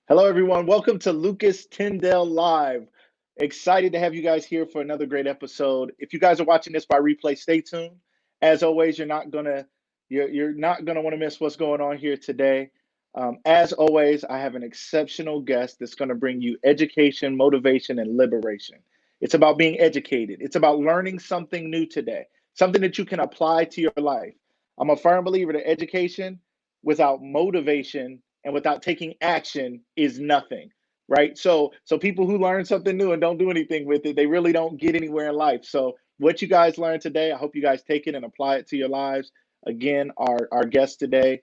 Hello, everyone. Welcome to Lucas Tyndale Live. Excited to have you guys here for another great episode. If you guys are watching this by replay, stay tuned. As always, you're not gonna want to miss what's going on here today. As always, I have an exceptional guest that's going to bring you education, motivation, and liberation. It's about being educated. It's about learning something new today, something that you can apply to your life. I'm a firm believer that education without motivation and without taking action is nothing, right? So people who learn something new and don't do anything with it, they really don't get anywhere in life. So what you guys learned today, I hope you guys take it and apply it to your lives. Again, our guest today,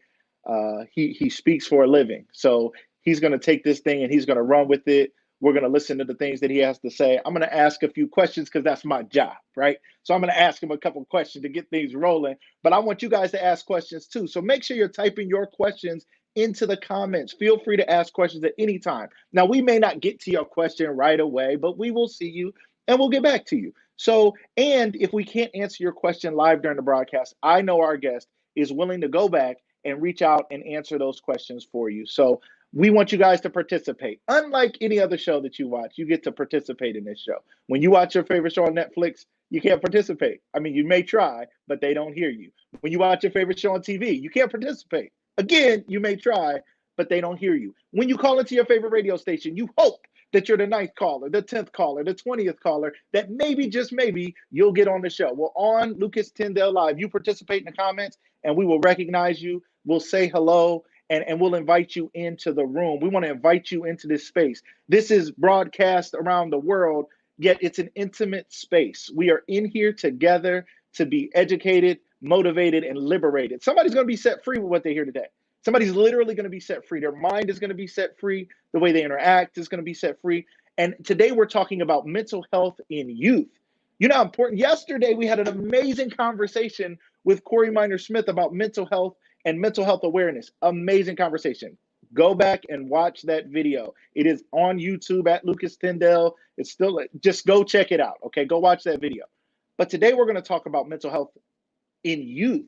he speaks for a living, so he's going to take this thing and he's going to run with it. We're going to listen to the things that he has to say. I'm going to ask a few questions because that's my job, right? So I'm going to ask him a couple of questions to get things rolling. But I want you guys to ask questions too. So make sure you're typing your questions into the comments. Feel free to ask questions at any time. Now, we may not get to your question right away, but we will see you and we'll get back to you. So, and if we can't answer your question live during the broadcast, I know our guest is willing to go back and reach out and answer those questions for you. So, we want you guys to participate. Unlike any other show that you watch, you get to participate in this show. When you watch your favorite show on Netflix, you can't participate. I mean, you may try, but they don't hear you. When you watch your favorite show on TV, you can't participate. Again, you may try, but they don't hear you. When you call into your favorite radio station, you hope that you're the ninth caller, the 10th caller, the 20th caller, that maybe, just maybe, you'll get on the show. Well, on Lucas Tyndale Live, you participate in the comments and we will recognize you. We'll say hello and we'll invite you into the room. We want to invite you into this space. This is broadcast around the world, yet it's an intimate space. We are in here together to be educated, motivated, and liberated. Somebody's going to be set free with what they hear today. Somebody's literally going to be set free. Their mind is going to be set free. The way they interact is going to be set free. And today we're talking about mental health in youth. You know how important? Yesterday we had an amazing conversation with Corey Minor Smith about mental health and mental health awareness. Amazing conversation. Go back and watch that video. It is on YouTube at Lucas Tyndale. It's still, just go check it out. Okay, go watch that video. But today we're going to talk about mental health in youth,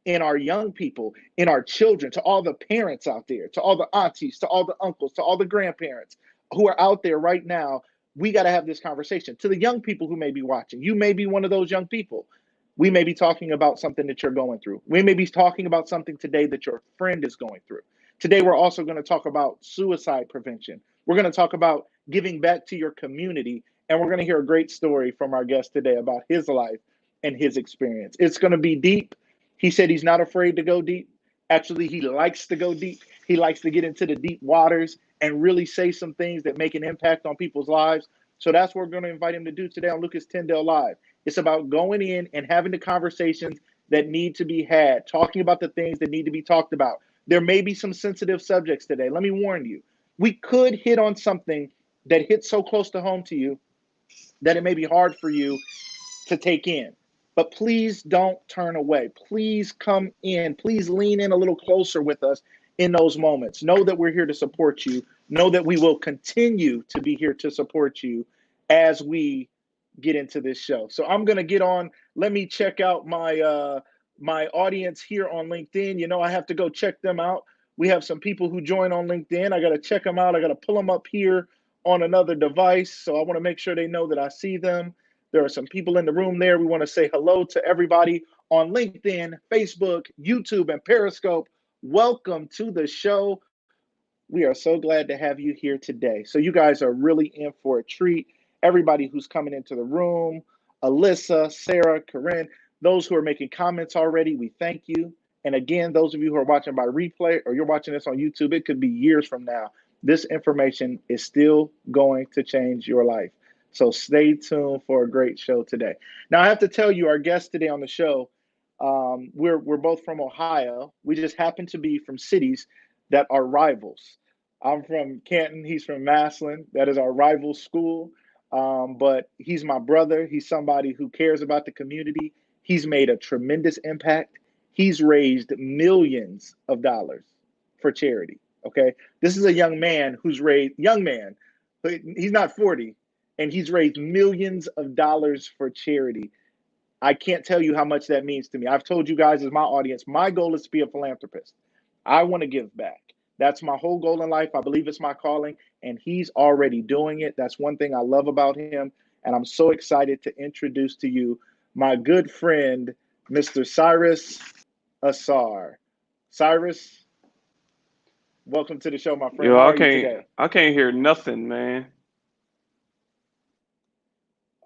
in our young people, in our children, to all the parents out there, to all the aunties, to all the uncles, to all the grandparents who are out there right now. We got to have this conversation. To the young people who may be watching, you may be one of those young people. We may be talking about something that you're going through. We may be talking about something today that your friend is going through. Today, we're also going to talk about suicide prevention. We're going to talk about giving back to your community. And we're going to hear a great story from our guest today about his life and his experience. It's going to be deep. He said he's not afraid to go deep. Actually, he likes to go deep. He likes to get into the deep waters and really say some things that make an impact on people's lives. So that's what we're going to invite him to do today on Lucas Tyndale Live. It's about going in and having the conversations that need to be had, talking about the things that need to be talked about. There may be some sensitive subjects today. Let me warn you. We could hit on something that hits so close to home to you that it may be hard for you to take in. But please don't turn away. Please come in. Please lean in a little closer with us in those moments. Know that we're here to support you. Know that we will continue to be here to support you as we get into this show. So I'm going to get on. Let me check out my audience here on LinkedIn. You know, I have to go check them out. We have some people who join on LinkedIn. I got to check them out. I got to pull them up here on another device. So I want to make sure they know that I see them. There are some people in the room there. We want to say hello to everybody on LinkedIn, Facebook, YouTube, and Periscope. Welcome to the show. We are so glad to have you here today. So you guys are really in for a treat. Everybody who's coming into the room, Alyssa, Sarah, Corinne, those who are making comments already, we thank you. And again, those of you who are watching by replay or you're watching this on YouTube, it could be years from now. This information is still going to change your life. So stay tuned for a great show today. Now, I have to tell you, our guest today on the show, we're both from Ohio. We just happen to be from cities that are rivals. I'm from Canton. He's from Massillon. That is our rival school. But he's my brother. He's somebody who cares about the community. He's made a tremendous impact. He's raised millions of dollars for charity. Okay. This is a young man he's not 40, and he's raised millions of dollars for charity. I can't tell you how much that means to me. I've told you guys as my audience, my goal is to be a philanthropist. I want to give back. That's my whole goal in life. I believe it's my calling, and he's already doing it. That's one thing I love about him. And I'm so excited to introduce to you my good friend, Mr. Cyrus Ausar. Cyrus, welcome to the show, my friend. Yo, How I are you can't today? I can't hear nothing, man.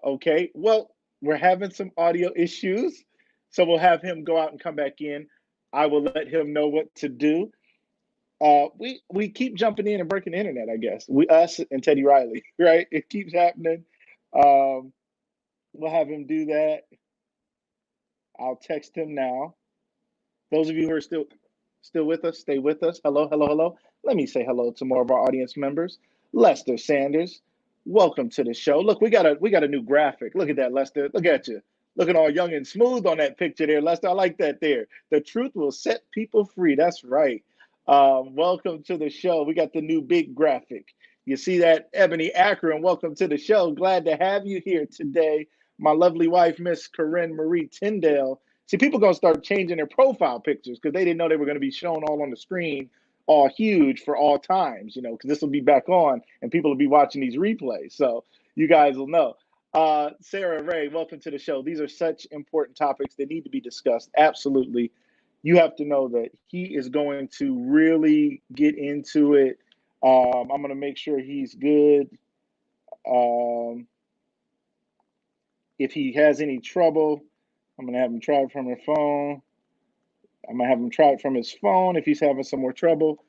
Okay, well, we're having some audio issues, so we'll have him go out and come back in. I will let him know what to do. We keep jumping in and breaking the internet. I guess us and Teddy Riley, right? It keeps happening. Um, we'll have him do that. I'll text him now. Those of you who are still with us, stay with us. Hello, hello, hello. Let me say hello to more of our audience members. Lester Sanders, welcome to the show. Look, we got a new graphic. Look at that, Lester. Look at you. Looking all young and smooth on that picture there, Lester. I like that there. The truth will set people free. That's right. Welcome to the show. We got the new big graphic. You see that, Ebony Akron? Welcome to the show. Glad to have you here today. My lovely wife, Miss Corinne Marie Tyndale. See, people gonna start changing their profile pictures because they didn't know they were gonna be shown all on the screen, all huge for all times. Because this will be back on and people will be watching these replays. So you guys will know. Sarah Ray, welcome to the show. These are such important topics that need to be discussed. Absolutely, you have to know that he is going to really get into it. I'm gonna make sure he's good. Um, if he has any trouble, I'm gonna have him try it from his phone. I'm gonna have him try it from his phone if he's having some more trouble.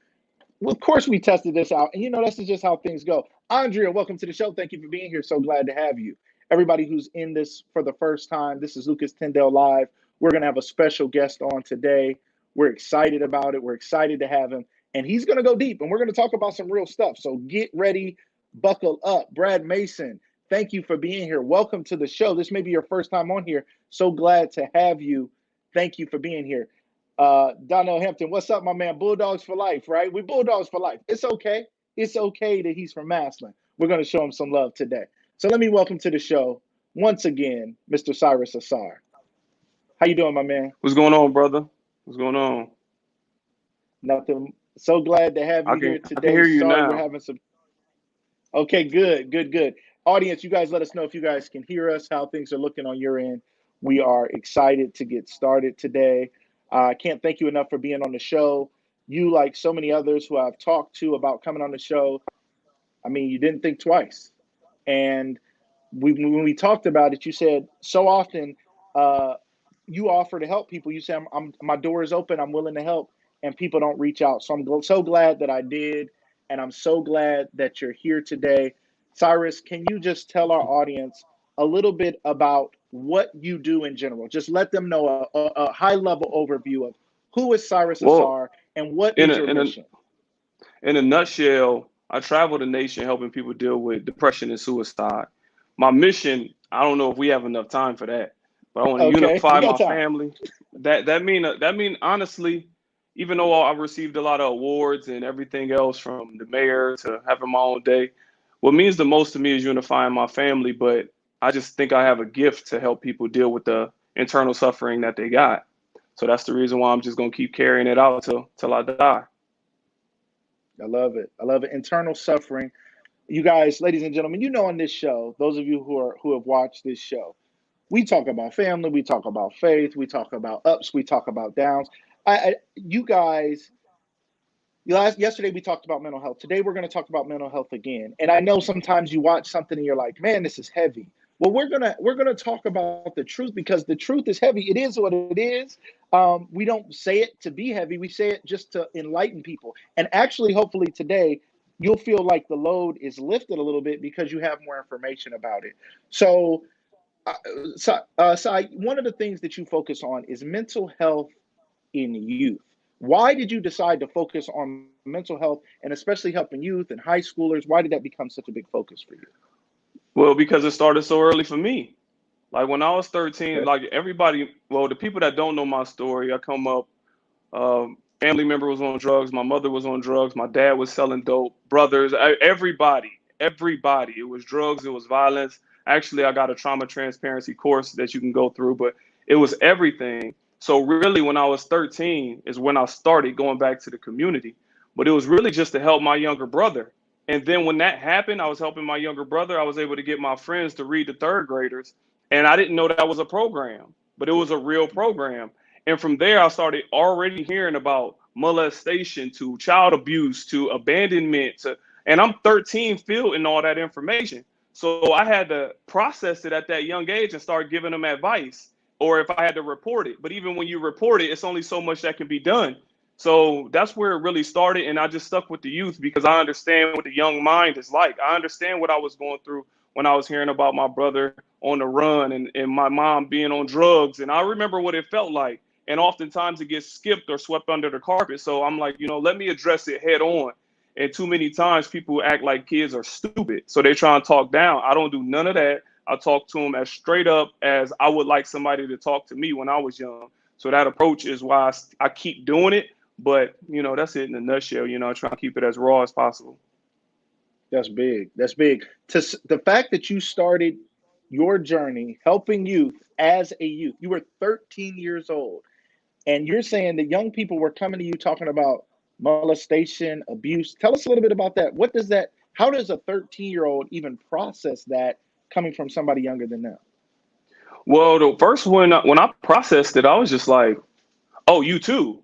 Well, of course, we tested this out, and this is just how things go. Andrea, welcome to the show. Thank you for being here. So glad to have you. Everybody who's in this for the first time, this is Lucas Tyndale Live. We're gonna have a special guest on today. We're excited about it. We're excited to have him, and he's gonna go deep, and we're gonna talk about some real stuff. So get ready, buckle up. Brad Mason, thank you for being here. Welcome to the show. This may be your first time on here. So glad to have you. Thank you for being here. Donnell Hampton, what's up, my man? Bulldogs for life, right? We Bulldogs for life. It's okay. It's okay that he's from Massillon. We're going to show him some love today. So let me welcome to the show once again, Mr. Cyrus Ausar. How you doing, my man? What's going on, brother? What's going on? Nothing. So glad to have I you can here I can today. hear you Sorry, we're now. having some. Okay, good, good, good. Audience, you guys let us know if you guys can hear us, how things are looking on your end. We are excited to get started today. I can't thank you enough for being on the show. You, like so many others who I've talked to about coming on the show, I mean, you didn't think twice. And when we talked about it, you said so often uh, you offer to help people. You say, my door is open. I'm willing to help. And people don't reach out. So I'm so glad that I did. And I'm so glad that you're here today. Cyrus, can you just tell our audience a little bit about what you do in general? Just let them know a high level overview of who is Cyrus Well, Ausar and what in is a your in a mission? in a nutshell, I travel the nation helping people deal with depression and suicide. My mission, I don't know if we have enough time for that, but I want to Okay, we unify got my time. family. That mean honestly, even though I received a lot of awards and everything else from the mayor to having my own day, what means the most to me is unifying my family. But I just think I have a gift to help people deal with the internal suffering that they got. So that's the reason why I'm just gonna keep carrying it out till I die. I love it. I love it. Internal suffering. You guys, ladies and gentlemen, on this show, those of you who have watched this show, we talk about family, we talk about faith, we talk about ups, we talk about downs. You guys, yesterday we talked about mental health. Today we're going to talk about mental health again. And I know sometimes you watch something and you're like, man, this is heavy. Well, we're gonna talk about the truth because the truth is heavy. It is what it is. We don't say it to be heavy. We say it just to enlighten people. And actually, hopefully today, you'll feel like the load is lifted a little bit because you have more information about it. So, uh, Sai, one of the things that you focus on is mental health in youth. Why did you decide to focus on mental health and especially helping youth and high schoolers? Why did that become such a big focus for you? Well, because it started so early for me. Like when I was 13, Okay. like everybody, well, the people that don't know my story, I come up, family member was on drugs, my mother was on drugs, my dad was selling dope, brothers, everybody. It was drugs, it was violence. Actually, I got a trauma transparency course that you can go through, but it was everything. So really, when I was 13 is when I started going back to the community. but it was really just to help my younger brother. And then when that happened, I was helping my younger brother. I was able to get my friends to read to third graders. And I didn't know that was a program, but it was a real program. And from there, I started already hearing about molestation to child abuse to abandonment to, and I'm 13 fielding all that information. So I had to process it at that young age and start giving them advice, or if I had to report it. But even when you report it, it's only so much that can be done. So that's where it really started. And I just stuck with the youth because I understand what the young mind is like. I understand what I was going through when I was hearing about my brother on the run and my mom being on drugs. And I remember what it felt like. And oftentimes it gets skipped or swept under the carpet. So I'm like, let me address it head on. And too many times people act like kids are stupid. So they try and talk down. I don't do none of that. I talk to them as straight up as I would like somebody to talk to me when I was young. So that approach is why I keep doing it. But, that's it in a nutshell, trying to keep it as raw as possible. That's big. That's big. The fact that you started your journey helping youth as a youth, you were 13 years old, and you're saying that young people were coming to you talking about molestation, abuse. Tell us a little bit about that. How does a 13-year-old even process that coming from somebody younger than them? Well, the first when I processed it, I was just like, oh, you too.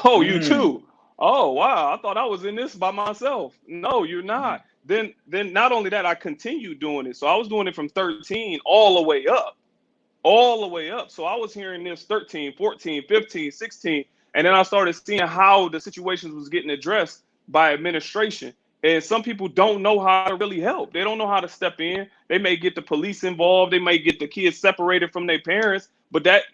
Oh, you Mm, too. Oh, wow. I thought I was in this by myself. No, you're not. Then not only that, I continued doing it. So I was doing it from 13 all the way up, all the way up. So I was hearing this 13, 14, 15, 16. And then I started seeing how the situations was getting addressed by administration. And some people don't know how to really help. They don't know how to step in. They may get the police involved. They may get the kids separated from their parents, but that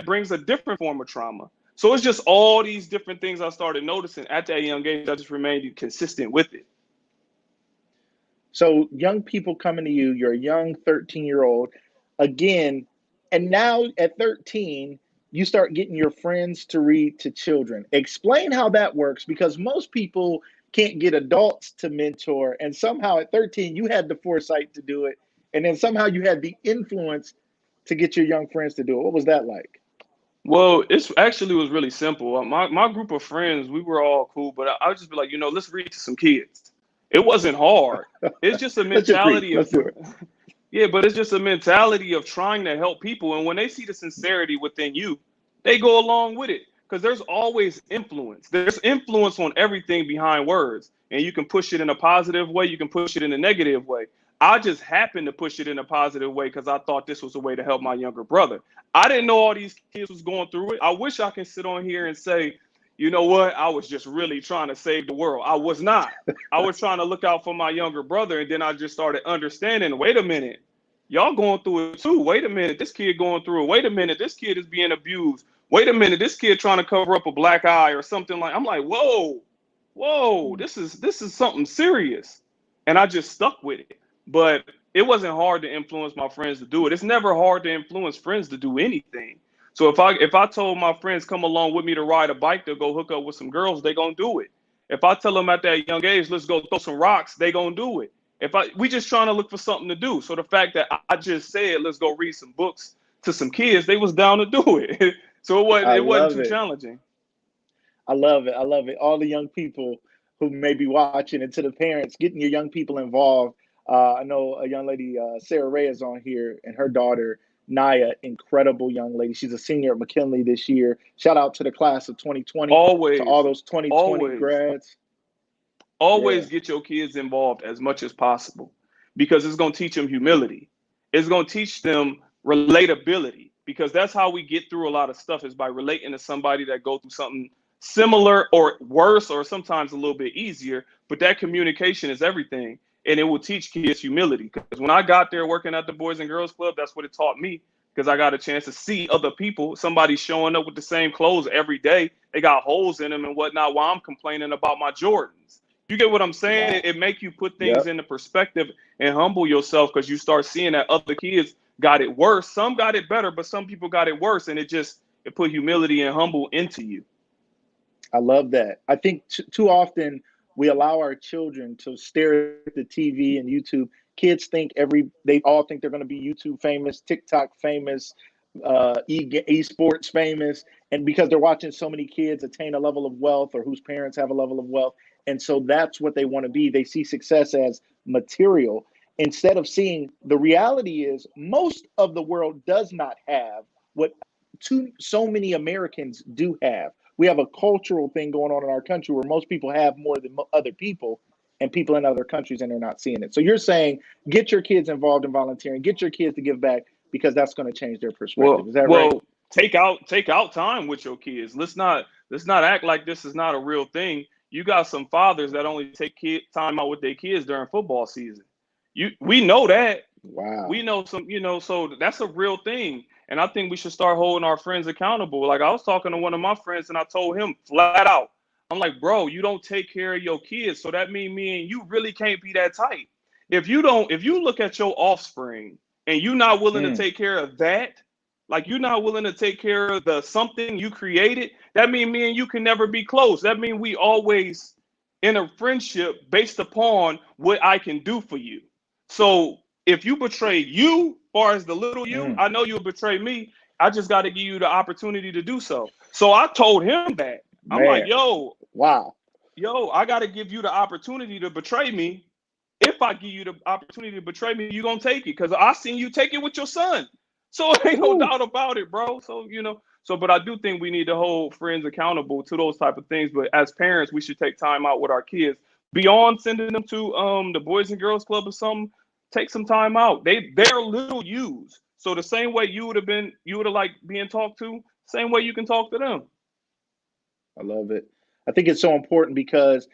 brings a different form of trauma. So it's just all these different things I started noticing at that young age. I just remained consistent with it. so young people coming to you, you're a young 13-year-old again, and now at 13, you start getting your friends to read to children. Explain how that works because most people can't get adults to mentor, and somehow at 13 you had the foresight to do it, and then somehow you had the influence to get your young friends to do it. What was that like? Well, it's actually was really simple. My group of friends, we were all cool, but I would just be like, let's read to some kids. It wasn't hard. It's just a Let's just read. mentality of Let's do it. yeah, but it's just a mentality of trying to help people. And when they see the sincerity within you, they go along with it. Because there's always influence. There's influence on everything behind words. And you can push it in a positive way, you can push it in a negative way. I just happened to push it in a positive way because I thought this was a way to help my younger brother. I didn't know all these kids was going through it. I wish I can sit on here and say, you know what? I was just really trying to save the world. I was not. I was trying to look out for my younger brother. And then I just started understanding, wait a minute, y'all going through it too. Wait a minute, this kid going through it. Wait a minute, this kid is being abused. Wait a minute, this kid trying to cover up a black eye or something like. I'm like, whoa, this is something serious, and I just stuck with it. But it wasn't hard to influence my friends to do it. It's never hard to influence friends to do anything. So if I told my friends come along with me to ride a bike to go hook up with some girls, they gonna do it. If I tell them at that young age, let's go throw some rocks, they gonna do it. We just trying to look for something to do. So the fact that I just said let's go read some books to some kids, they was down to do it. So it wasn't I it wasn't love too it. challenging. I love it. I love it. All the young people who may be watching, and to the parents, getting your young people involved. I know a young lady, Sarah Ray, is on here, and her daughter, Naya, incredible young lady. She's a senior at McKinley this year. Shout out to the class of 2020, to all Always, those 2020 always, grads. Yeah, always get your kids involved as much as possible because it's going to teach them humility. It's going to teach them relatability because that's how we get through a lot of stuff is by relating to somebody that go through something similar or worse or sometimes a little bit easier. But that communication is everything. And it will teach kids humility because when I got there working at the Boys and Girls Club, that's what it taught me because I got a chance to see other people, somebody showing up with the same clothes every day. They got holes in them and whatnot while I'm complaining about my Jordans. You get what I'm saying? wow. It make you put things Yep, into perspective and humble yourself because you start seeing that other kids got it worse. Some got it better, but some people got it worse, and it put humility and humble into you. I love that. I think too often we allow our children to stare at the TV and YouTube. Kids think they all think they're going to be YouTube famous, TikTok famous, esports famous, and because they're watching so many kids attain a level of wealth or whose parents have a level of wealth, and so that's what they want to be. They see success as material instead of seeing the reality is most of the world does not have what so many Americans do have. We have a cultural thing going on in our country where most people have more than other people, and people in other countries, and they're not seeing it. So you're saying get your kids involved in volunteering, get your kids to give back, because that's going to change their perspective. Is that right? Well, take out time with your kids. Let's not act like this is not a real thing. You got some fathers that only take time out with their kids during football season. We know that. Wow. We know some, so that's a real thing. And I think we should start holding our friends accountable. Like I was talking to one of my friends and I told him flat out, I'm like, bro, you don't take care of your kids. So that means me and you really can't be that tight. If you look at your offspring and you're not willing to take care of that, like you're not willing to take care of the something you created, that means me and you can never be close. That means we always in a friendship based upon what I can do for you. So if you betray you, far as the little you, I know you'll betray me. I just got to give you the opportunity to do so. So I told him that. I'm like, wow. I got to give you the opportunity to betray me. If I give you the opportunity to betray me, you're going to take it because I seen you take it with your son. So ain't no doubt about it, bro. So, but I do think we need to hold friends accountable to those type of things. But as parents, we should take time out with our kids beyond sending them to the Boys and Girls Club or something. Take some time out. They're little yous. So the same way you would have liked being talked to, same way you can talk to them. I love it. I think it's so important because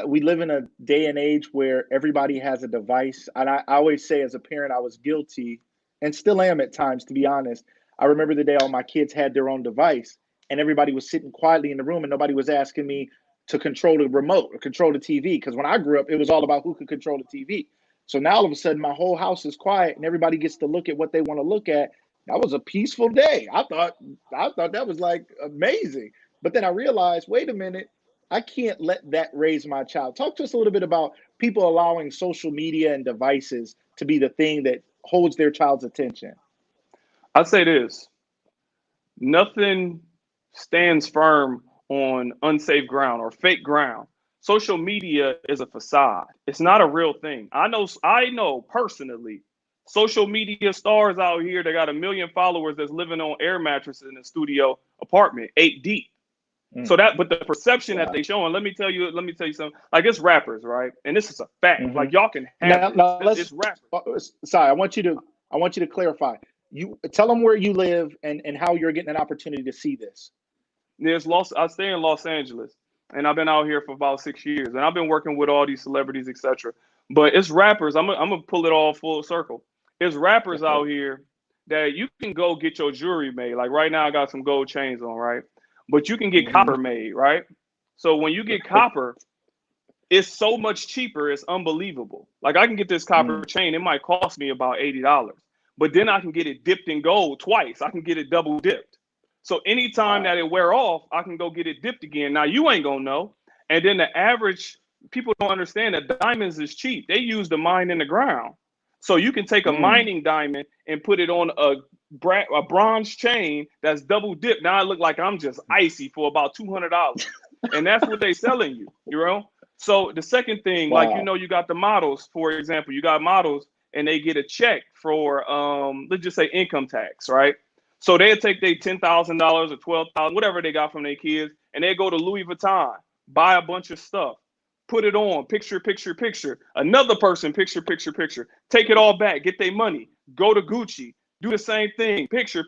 we live in a day and age where everybody has a device. And I always say as a parent, I was guilty and still am at times, to be honest. I remember the day all my kids had their own device and everybody was sitting quietly in the room and nobody was asking me to control the remote or control the TV. Because when I grew up, it was all about who could control the TV. So now all of a sudden my whole house is quiet and everybody gets to look at what they want to look at. That was a peaceful day. I thought that was like amazing. But then I realized, wait a minute, I can't let that raise my child. Talk to us a little bit about people allowing social media and devices to be the thing that holds their child's attention. I'd say this. Nothing stands firm on unsafe ground or fake ground. Social media is a facade. It's not a real thing. I know personally social media stars out here that got 1 million followers that's living on air mattresses in a studio apartment, 8 deep. So but the perception that they show, and let me tell you something. Like it's rappers, right? And this is a fact. Like y'all can have it's rappers. Sorry, I want you to clarify. You tell them where you live and how you're getting an opportunity to see this. I stay in Los Angeles, and I've been out here for about 6 years, and I've been working with all these celebrities, etc. But it's rappers. I'm gonna pull it all full circle. It's rappers out here that you can go get your jewelry made. Like right now, I got some gold chains on, right? But you can get copper made, right? So when you get copper, it's so much cheaper. It's unbelievable. Like I can get this copper chain. It might cost me about $80, but then I can get it dipped in gold twice. I can get it double dipped. So anytime that it wear off, I can go get it dipped again. Now you ain't gonna know. And then the average people don't understand that diamonds is cheap. They use the mine in the ground. So you can take a mining diamond and put it on a bronze chain that's double dipped. Now I look like I'm just icy for about $200, and that's what they selling you. So the second thing, like you got the models. For example, you got models, and they get a check for let's just say income tax, right? So they'll take their $10,000 or $12,000, whatever they got from their kids, and they go to Louis Vuitton, buy a bunch of stuff. Put it on, picture. Another person, picture. Take it all back, get their money. Go to Gucci, do the same thing. Picture,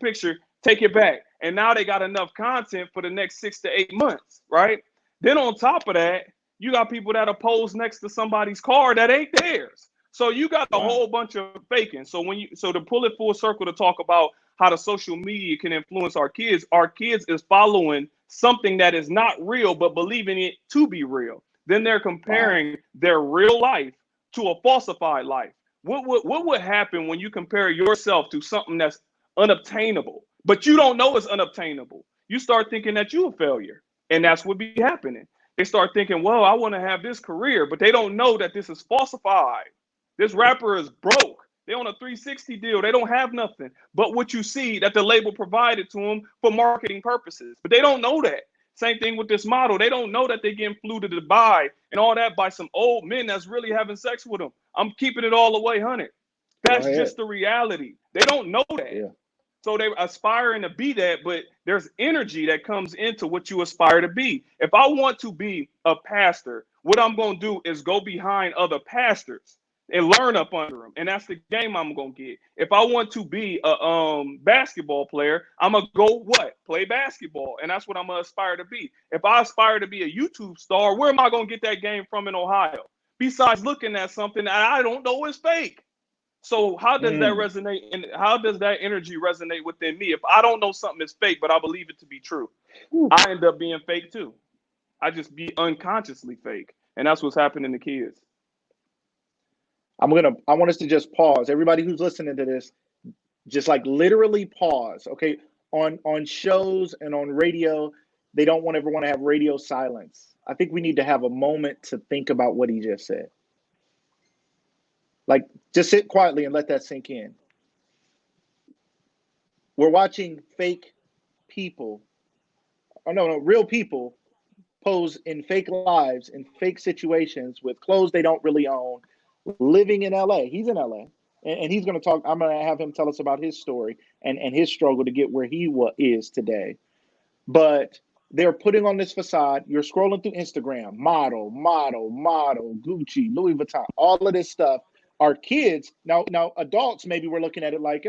take it back. And now they got enough content for the next 6 to 8 months, right? Then on top of that, you got people that are posed next to somebody's car that ain't theirs. So you got a whole bunch of faking. So to pull it full circle to talk about how the social media can influence our kids is following something that is not real, but believing it to be real. Then they're comparing their real life to a falsified life. What would happen when you compare yourself to something that's unobtainable, but you don't know it's unobtainable? You start thinking that you're a failure, and that's what be happening. They start thinking, well, I want to have this career, but they don't know that this is falsified. This rapper is broke. They on a 360 deal. They don't have nothing but what you see that the label provided to them for marketing purposes. But they don't know that. Same thing with this model. They don't know that they're getting flew to Dubai and all that by some old men that's really having sex with them. I'm keeping it all the way 100. Go That's ahead. just the reality. They don't know that. Yeah. So they're aspiring to be that, but there's energy that comes into what you aspire to be. If I want to be a pastor, what I'm going to do is go behind other pastors and learn up under them. And that's the game I'm going to get. If I want to be a basketball player, I'm going to go what? Play basketball. And that's what I'm going to aspire to be. If I aspire to be a YouTube star, where am I going to get that game from in Ohio? Besides looking at something that I don't know is fake. So how does that Mm. resonate and how does that energy resonate within me? If I don't know something is fake, but I believe it to be true, Whew. I end up being fake too. I just be unconsciously fake. And that's what's happening to kids. I want us to just pause. Everybody who's listening to this, just like literally pause. Okay. On shows and on radio, they don't ever want to have radio silence. I think we need to have a moment to think about what he just said. Like, just sit quietly and let that sink in. We're watching fake people, oh no, real people pose in fake lives, in fake situations with clothes they don't really own, living in LA. He's in LA. And he's going to talk. I'm going to have him tell us about his story and his struggle to get where he is today. But they're putting on this facade. You're scrolling through Instagram, model, Gucci, Louis Vuitton, all of this stuff. Our kids now adults maybe we're looking at it like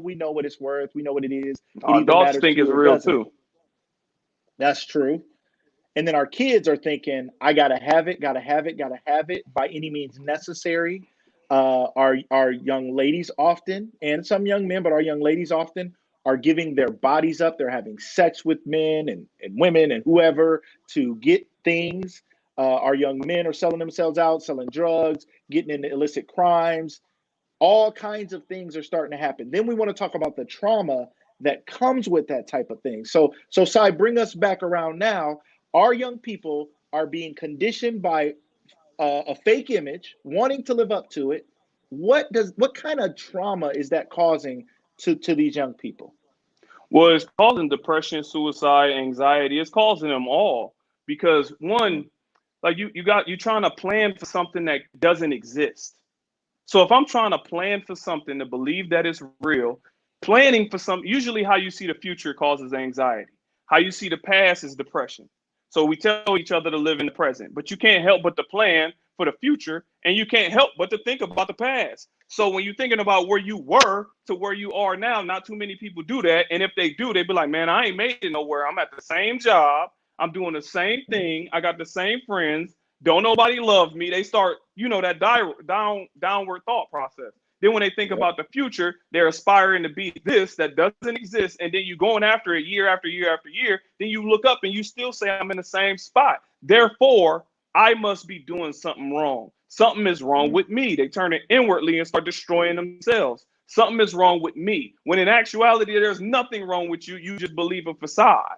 we know what it's worth, we know what it is. It either Adults matters think to it's or it real doesn't. too. That's true. And then our kids are thinking, I gotta have it, gotta have it, gotta have it by any means necessary. Our young ladies often, and some young men, but our young ladies often are giving their bodies up. They're having sex with men and women and whoever to get things. Our young men are selling themselves out, selling drugs, getting into illicit crimes. All kinds of things are starting to happen. Then we want to talk about the trauma that comes with that type of thing. So Sai, bring us back around now. Our young people are being conditioned by a fake image, wanting to live up to it. What kind of trauma is that causing to these young people? Well, it's causing depression, suicide, anxiety. It's causing them all because one, like you're trying to plan for something that doesn't exist. So if I'm trying to plan for something to believe that it's real, planning for some usually how you see the future causes anxiety. How you see the past is depression. So we tell each other to live in the present, but you can't help but to plan for the future and you can't help but to think about the past. So when you're thinking about where you were to where you are now, not too many people do that. And if they do, they be like, man, I ain't made it nowhere. I'm at the same job. I'm doing the same thing. I got the same friends. Don't nobody love me. They start, that downward thought process. Then when they think Yep. about the future, they're aspiring to be this that doesn't exist. And then you going after it year after year after year. Then you look up and you still say, I'm in the same spot. Therefore, I must be doing something wrong. Something is wrong Mm. with me. They turn it inwardly and start destroying themselves. Something is wrong with me. When in actuality, there's nothing wrong with you. You just believe a facade.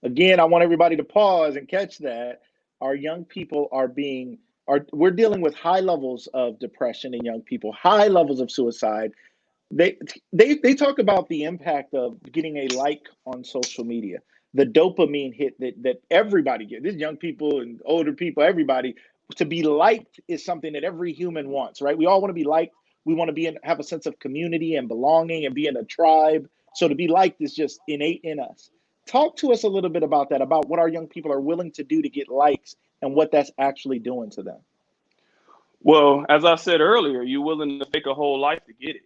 Again, I want everybody to pause and catch that. Our young people we're dealing with high levels of depression in young people, high levels of suicide. They talk about the impact of getting a like on social media, the dopamine hit that everybody gets. These young people and older people, everybody, to be liked is something that every human wants, right? We all want to be liked. We want to have a sense of community and belonging and be in a tribe. So to be liked is just innate in us. Talk to us a little bit about that, about what our young people are willing to do to get likes and what that's actually doing to them. Well, as I said earlier, you're willing to fake a whole life to get it.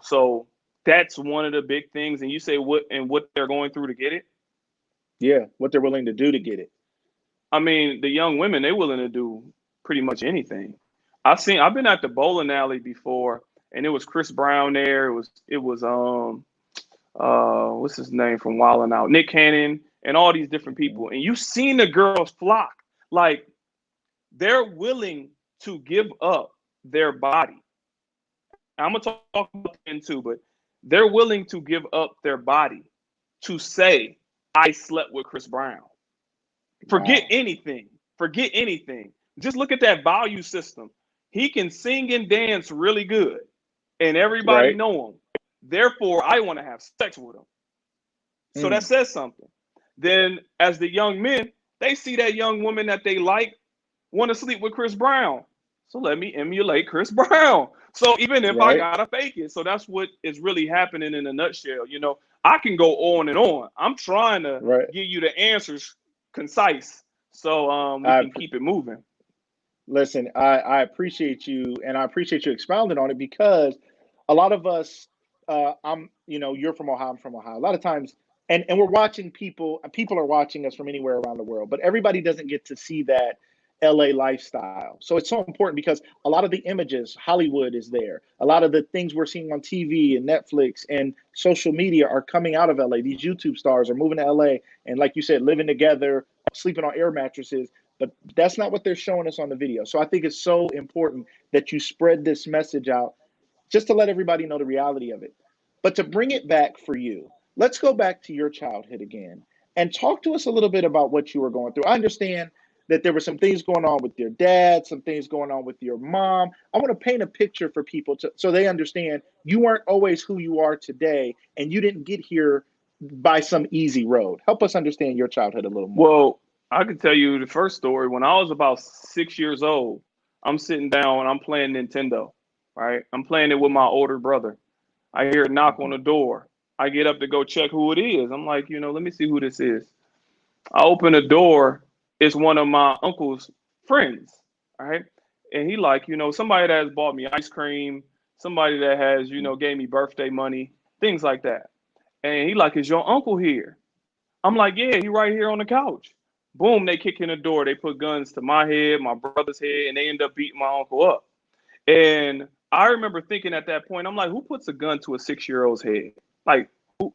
So that's one of the big things. And you say what they're going through to get it. Yeah, what they're willing to do to get it. I mean, the young women, they're willing to do pretty much anything. I've been at the bowling alley before, and it was Chris Brown there. It was what's his name from Wild 'N Out, Nick Cannon, and all these different people. And you've seen the girls flock. Like they're willing to give up their body. I'm gonna talk about men too, but they're willing to give up their body to say, I slept with Chris Brown. Forget Wow. anything. Forget anything. Just look at that value system. He can sing and dance really good, and everybody Right. know him. Therefore, I want to have sex with him. So that Mm. says something. Then, as the young men, they see that young woman that they like want to sleep with Chris Brown. So let me emulate Chris Brown. So even if I Right. gotta fake it, so that's what is really happening in a nutshell. I can go on and on. I'm trying to Right. give you the answers concise, so we I can keep it moving. Listen, I appreciate you, and I appreciate you expounding on it because a lot of us, you're from Ohio, I'm from Ohio. A lot of times, and we're watching people are watching us from anywhere around the world, but everybody doesn't get to see that LA lifestyle. So it's so important because a lot of the images, Hollywood is there. A lot of the things we're seeing on TV and Netflix and social media are coming out of LA. These YouTube stars are moving to LA and, like you said, living together, sleeping on air mattresses, but that's not what they're showing us on the video. So I think it's so important that you spread this message out just to let everybody know the reality of it. But to bring it back for you, let's go back to your childhood again and talk to us a little bit about what you were going through. I understand that there were some things going on with your dad, some things going on with your mom. I want to paint a picture for people so they understand you weren't always who you are today and you didn't get here by some easy road. Help us understand your childhood a little more. Well, I can tell you the first story. When I was about 6 years old, I'm sitting down and I'm playing Nintendo. Right, I'm playing it with my older brother. I hear a knock on Mhm. the door. I get up to go check who it is. I'm like, let me see who this is. I open the door. It's one of my uncle's friends. All right. And he like, somebody that has bought me ice cream, somebody that has, gave me birthday money, things like that. And he like, is your uncle here? I'm like, yeah, he right here on the couch. Boom, they kick in the door. They put guns to my head, my brother's head, and they end up beating my uncle up. And I remember thinking at that point, I'm like, who puts a gun to a 6-year-old's head? Like,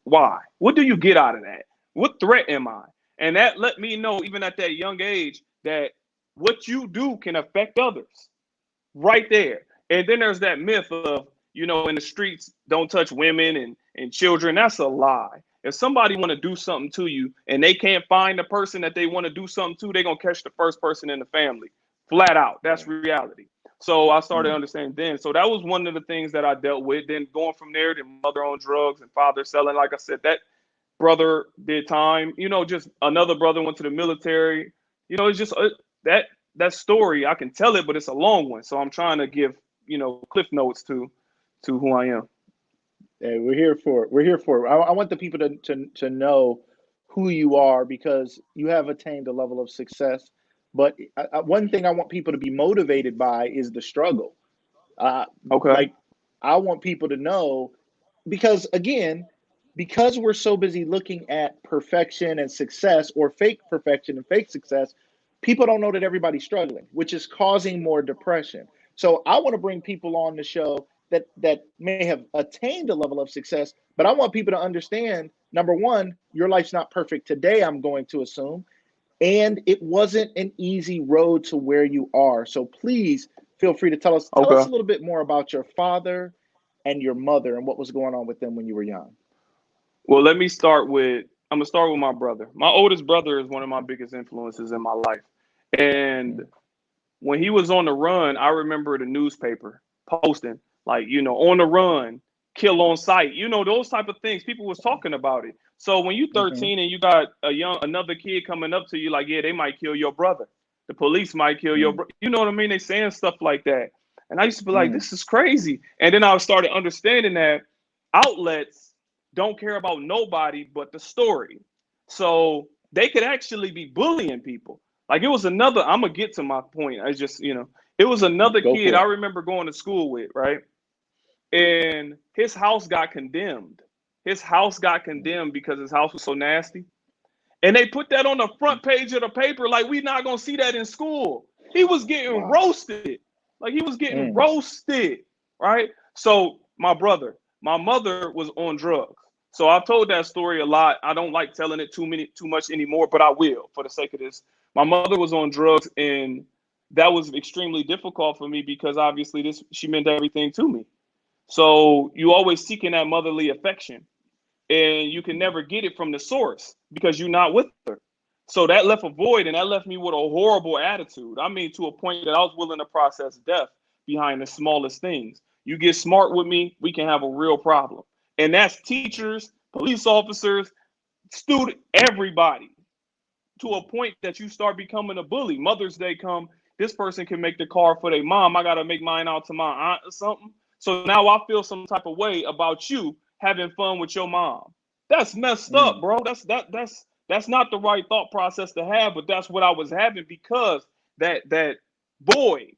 why? What do you get out of that? What threat am I? And that let me know, even at that young age, that what you do can affect others right there. And then there's that myth of, in the streets, don't touch women and children. That's a lie. If somebody want to do something to you and they can't find the person that they want to do something to, they're going to catch the first person in the family. Flat out. That's Right. reality. So I started Mm. understanding then. So that was one of the things that I dealt with. Then going from there, then mother on drugs and father selling. Like I said, that brother did time. Just another brother went to the military. It's just that that story. I can tell it, but it's a long one. So I'm trying to give cliff notes to who I am. Hey, we're here for it. We're here for it. I want the people to know who you are because you have attained a level of success. But one thing I want people to be motivated by is the struggle. Uh, Okay. like I want people to know because again, because we're so busy looking at perfection and success or fake perfection and fake success, people don't know that everybody's struggling, which is causing more depression. So I want to bring people on the show that may have attained a level of success, but I want people to understand number one, your life's not perfect today, I'm going to assume, and it wasn't an easy road to where you are. So please feel free to tell us Okay. a little bit more about your father and your mother and what was going on with them when you were young. Well, let me start with. I'm gonna start with my brother. My oldest brother is one of my biggest influences in my life, and Mm, when he was on the run, I remember the newspaper posting like, on the run, kill on sight, those type of things. People was talking about it. So when you mhm, 13 and you got another kid coming up to you like, yeah, they might kill your brother. The police might kill your mm, brother. You know what I mean? They saying stuff like that. And I used to be like, mm. this is crazy. And then I started understanding that outlets don't care about nobody but the story. So they could actually be bullying people. Like it was another, I'm gonna get to my point. I just, it was another Go kid for I it. remember going to school with, right? And his house got condemned. His house got Mm, condemned because his house was so nasty. And they put that on the mm. front page of the paper, like we not gonna see that in school. He was getting Wow. roasted. Like he was getting Mm, roasted, right? So my brother, my mother was on drugs. So I've told that story a lot. I don't like telling it too much anymore, but I will for the sake of this. My mother was on drugs, and that was extremely difficult for me because obviously this she meant everything to me. So you always seeking that motherly affection, and you can mm, never get it from the source because you're not with her. So that left a void, and that left me with a horrible attitude. I mean, to a point that I was willing to process death behind the smallest things. You get smart with me, we can have a real problem. And that's teachers, police officers, student, everybody. To a point that you start becoming a bully. Mother's Day come, this person can make the card for their mom. I gotta make mine out to my aunt or something. So now I feel some type of way about you having fun with your mom. That's messed up, Mm. bro. That's not the right thought process to have, but that's what I was having because that void.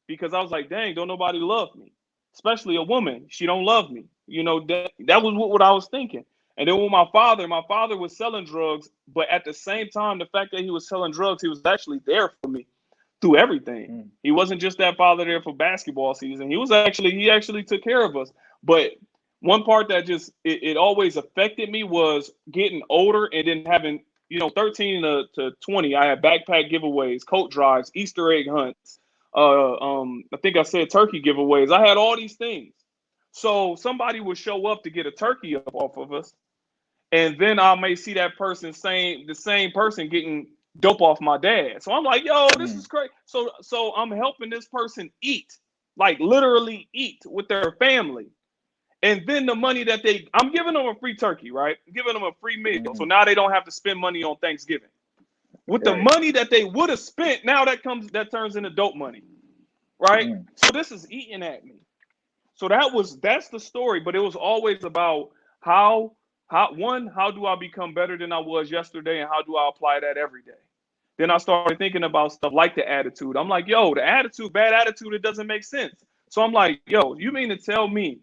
Because I was like, dang, don't nobody love me, especially a woman. She don't love me. That was what I was thinking. And then with my father was selling drugs, but at the same time, the fact that he was selling drugs, he was actually there for me through everything. Mm. He wasn't just that father there for basketball season. He actually took care of us. But one part that just it always affected me was getting older and then having 13 to 20. I had backpack giveaways, coat drives, Easter egg hunts. I think I said turkey giveaways. I had all these things. So somebody would show up to get a turkey up off of us, and then I may see that person the same person getting dope off my dad. So I'm like, yo, this Mm. is crazy. So I'm helping this person eat, like literally eat with their family. And then the money that I'm giving them a free turkey, right? I'm giving them a free meal. So Mm. now they don't have to spend money on Thanksgiving. With the Right. money that they would have spent, now that turns into dope money, right? Mm. So this is eating at me. So that's the story, but it was always about how do I become better than I was yesterday, and how do I apply that every day? Then I started thinking about stuff like the attitude. I'm like, yo, the attitude, bad attitude, it doesn't make sense. So I'm like, yo, you mean to tell me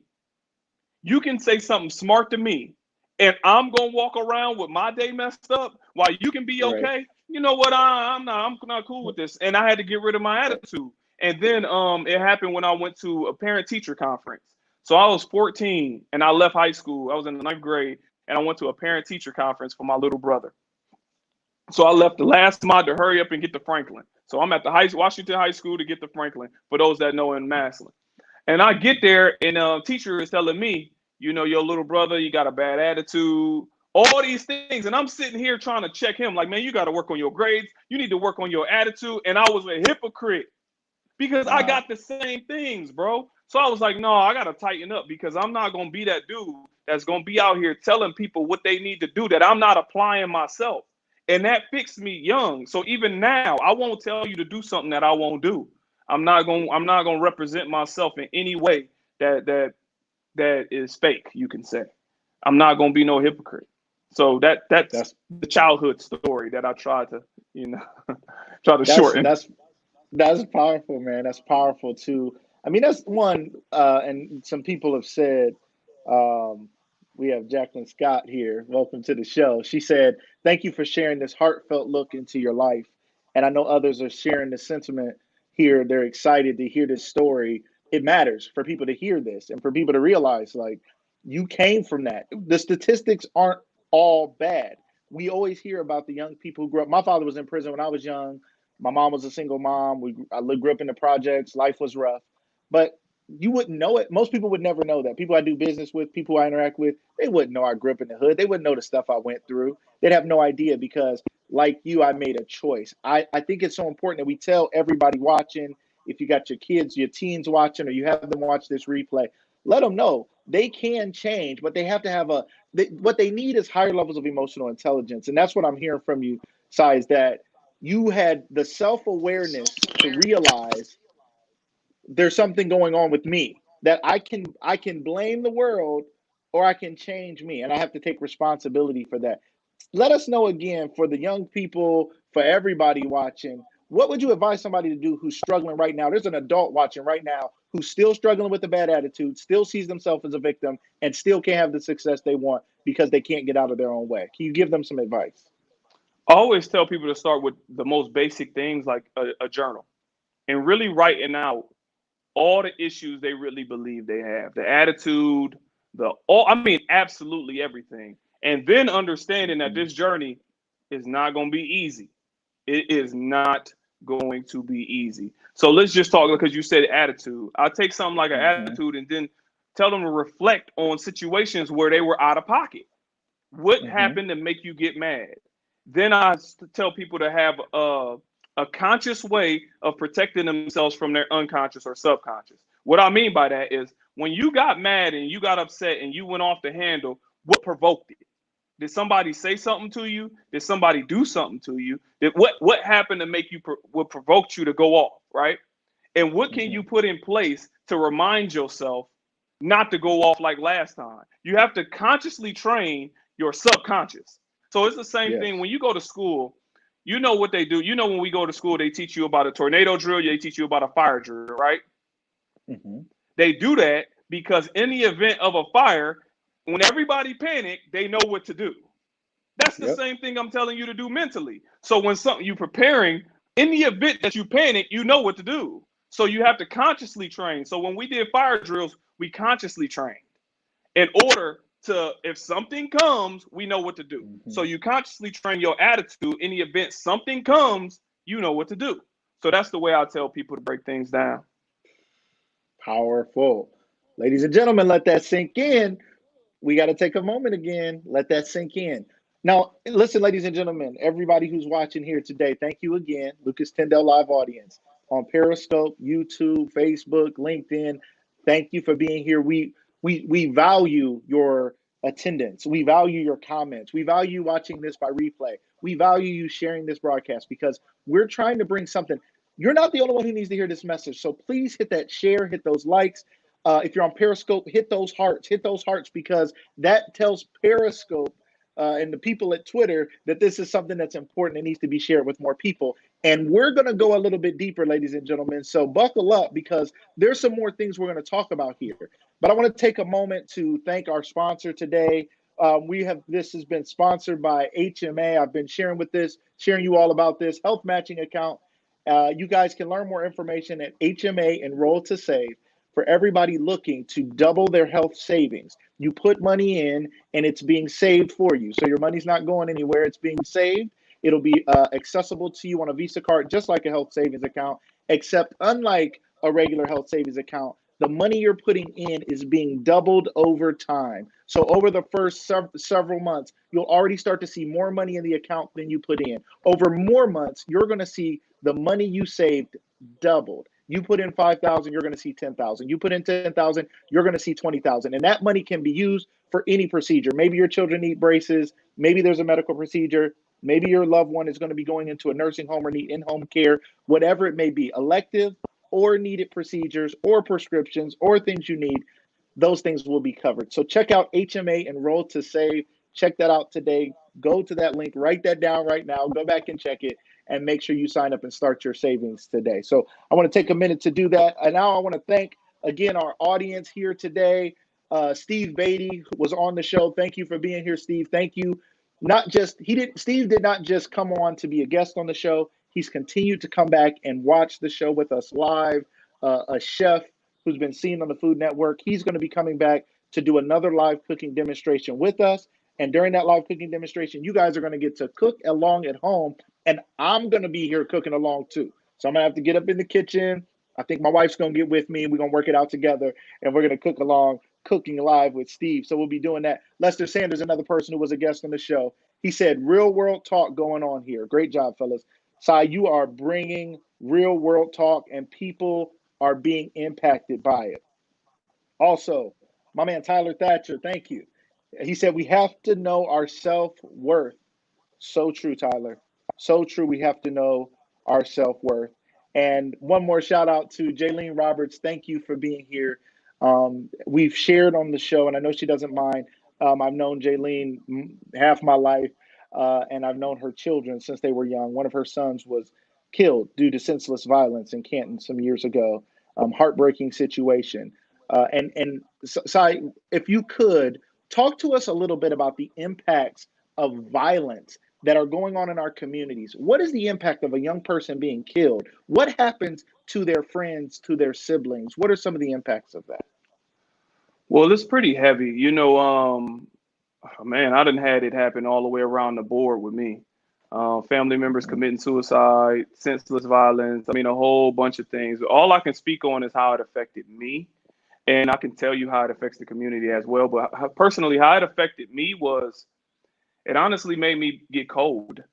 you can say something smart to me, and I'm gonna walk around with my day messed up while you can be Right. okay? You know what? I'm not cool with this, and I had to get rid of my attitude. And then it happened when I went to a parent teacher conference. So I was 14 and I left high school. I was in the ninth grade and I went to a parent teacher conference for my little brother. So I left the last mod to hurry up and get to Franklin. So I'm at the Washington High School to get to Franklin. For those that know in Massillon. And I get there, and teacher is telling me, your little brother, you got a bad attitude, all these things. And I'm sitting here trying to check him, like, man, you got to work on your grades. You need to work on your attitude. And I was a hypocrite because I Wow. got the same things, bro. So I was like, no, I got to tighten up because I'm not going to be that dude that's going to be out here telling people what they need to do that I'm not applying myself. And that fixed me young. So even now, I won't tell you to do something that I won't do. I'm not going to represent myself in any way that is fake, you can say. I'm not going to be no hypocrite. So that's That's the childhood story that I tried to, you know, try to that's shorten. that's that's powerful, man. That's powerful too. I mean, that's one. And some people have said, um, we have Jacqueline Scott here. Welcome to the show. She said, "Thank you for sharing this heartfelt look into your life." And I know others are sharing the sentiment here. They're excited to hear this story. It matters for people to hear this and for people to realize, like, you came from that. The statistics aren't all bad. We always hear about the young people who grew up. My father was in prison when I was young. My mom was a single mom. Grew up in the projects. Life was rough, but you wouldn't know it. Most people would never know that. People I do business with, people I interact with, they wouldn't know I grew up in the hood. They wouldn't know the stuff I went through. They'd have no idea because, like you, I made a choice. I think it's so important that we tell everybody watching, if you got your kids, your teens watching, or you have them watch this replay, let them know they can change, but they have to have what they need is higher levels of emotional intelligence. And that's what I'm hearing from you, Sai, is that you had the self-awareness to realize there's something going on with me, that I can blame the world or I can change me, and I have to take responsibility for that. Let us know again, for the young people, for everybody watching, what would you advise somebody to do who's struggling right now? There's an adult watching right now who's still struggling with a bad attitude, still sees themselves as a victim, and still can't have the success they want because they can't get out of their own way. Can you give them some advice? I always tell people to start with the most basic things like a journal and really writing out all the issues they really believe they have, the attitude, I mean, absolutely everything. And then understanding that Mhm. this journey is not going to be easy. It is not going to be easy. So let's just talk because you said attitude. I'll take something like an Mhm. attitude and then tell them to reflect on situations where they were out of pocket. What Mhm. happened to make you get mad? Then tell people to have a conscious way of protecting themselves from their unconscious or subconscious. What I mean by that is when you got mad and you got upset and you went off the handle, what provoked it? Did somebody say something to you? Did somebody do something to you? What happened to make you what provoked you to go off, right? And what can Mm-hmm. you put in place to remind yourself not to go off like last time? You have to consciously train your subconscious. So it's the same thing Yes. when you go to school. You know what they do. You know when we go to school, they teach you about a tornado drill. They teach you about a fire drill, right? Mm-hmm. They do that because in the event of a fire, when everybody panic, they know what to do. That's the Yep. same thing I'm telling you to do mentally. So when something you're preparing, in the event that you panic, you know what to do. So you have to consciously train. So when we did fire drills, we consciously trained in order to, if something comes, we know what to do. So Mm-hmm. you consciously train your attitude in the event something comes, you know what to do. So that's the way I tell people to break things down. Powerful. Ladies and gentlemen, let that sink in. We got to take a moment again. Let that sink in. Now, listen, ladies and gentlemen, everybody who's watching here today, thank you again. Lucas Tyndale live audience on Periscope, YouTube, Facebook, LinkedIn. Thank you for being here. We value your attendance. We value your comments. We value watching this by replay. We value you sharing this broadcast because we're trying to bring something. You're not the only one who needs to hear this message. So please hit that share, hit those likes. If you're on Periscope, hit those hearts because that tells Periscope and the people at Twitter that this is something that's important and needs to be shared with more people. And we're going to go a little bit deeper, ladies and gentlemen. So buckle up because there's some more things we're going to talk about here. But I want to take a moment to thank our sponsor today. This has been sponsored by HMA. I've been sharing you all about this health matching account. You guys can learn more information at HMA Enroll to Save for everybody looking to double their health savings. You put money in and it's being saved for you. So your money's not going anywhere, it's being saved. It'll be accessible to you on a Visa card, just like a health savings account, except unlike a regular health savings account, the money you're putting in is being doubled over time. So over the first several months, you'll already start to see more money in the account than you put in. Over more months, you're going to see the money you saved doubled. You put in 5,000, you're going to see 10,000. You put in 10,000, you're going to see 20,000. And that money can be used for any procedure. Maybe your children need braces. Maybe there's a medical procedure. Maybe your loved one is going to be going into a nursing home or need in-home care, whatever it may be, elective or needed procedures or prescriptions or things you need. Those things will be covered. So check out HMA Enroll to Save. Check that out today. Go to that link, write that down right now, go back and check it, and make sure you sign up and start your savings today. So I want to take a minute to do that. And now I want to thank again our audience here today. Steve Beatty was on the show. Thank you for being here, Steve. Thank you. Not just Steve did not just come on to be a guest on the show. He's continued to come back and watch the show with us live. A chef who's been seen on the Food Network. He's going to be coming back to do another live cooking demonstration with us. And during that live cooking demonstration, you guys are going to get to cook along at home. And I'm going to be here cooking along too. So I'm going to have to get up in the kitchen. I think my wife's going to get with me. We're going to work it out together. And we're going to cook along, cooking live with Steve. So we'll be doing that. Lester Sanders, another person who was a guest on the show. He said, real world talk going on here. Great job, fellas. Sai, you are bringing real world talk and people are being impacted by it. Also, my man Tyler Thatcher, thank you. He said we have to know our self-worth. So true, Tyler. So true. We have to know our self-worth. And one more shout out to Jaylene Roberts. Thank you for being here. We've shared on the show, and I know she doesn't mind. I've known Jaylene half my life, and I've known her children since they were young. One of her sons was killed due to senseless violence in Canton some years ago. Heartbreaking situation. And Sai, if you could talk to us a little bit about the impacts of violence that are going on in our communities. What is the impact of a young person being killed? What happens to their friends, to their siblings? What are some of the impacts of that? Well, it's pretty heavy. Man, I done had it happen all the way around the board with me. Family members Mm-hmm. committing suicide, senseless violence. I mean, a whole bunch of things. All I can speak on is how it affected me. And I can tell you how it affects the community as well. But personally, how it affected me was it honestly made me get cold.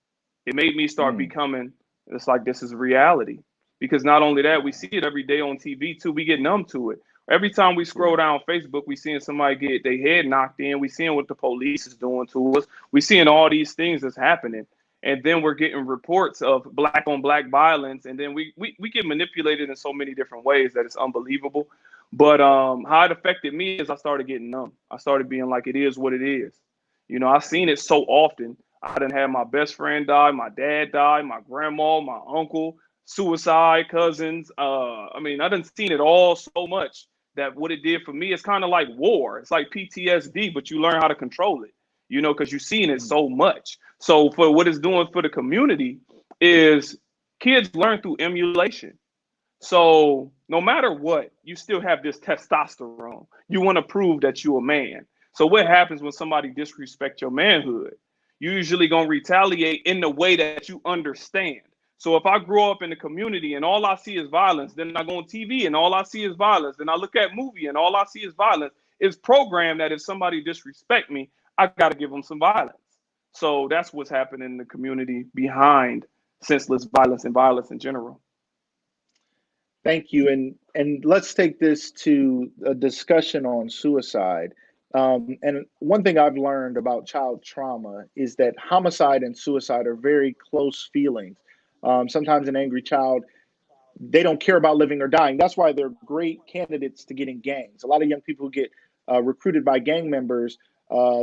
It made me start Mm. becoming, it's like this is reality. Because not only that, we see it every day on TV too. We get numb to it. Every time we Yeah. scroll down Facebook, we seeing somebody get their head knocked in. We seeing what the police is doing to us. We seeing all these things that's happening. And then we're getting reports of black on black violence. And then we get manipulated in so many different ways that it's unbelievable. But how it affected me is I started getting numb. I started being like, it is what it is. You know, I've seen it so often. I done had my best friend die, my dad die, my grandma, my uncle, suicide, cousins. I mean, I done seen it all so much that what it did for me is kind of like war. It's like PTSD, but you learn how to control it, you know, because you've seen it Mm. so much. So for what it's doing for the community is kids learn through emulation. So no matter what, you still have this testosterone. You want to prove that you're a man. So what happens when somebody disrespects your manhood? You usually gonna retaliate in the way that you understand. So if I grow up in the community and all I see is violence, then I go on TV and all I see is violence, then I look at movie and all I see is violence. It's programmed that if somebody disrespect me, I gotta give them some violence. So that's what's happening in the community behind senseless violence and violence in general. Thank you. And let's take this to a discussion on suicide. And one thing I've learned about child trauma is that homicide and suicide are very close feelings. Sometimes an angry child, they don't care about living or dying. That's why they're great candidates to get in gangs. A lot of young people who get recruited by gang members,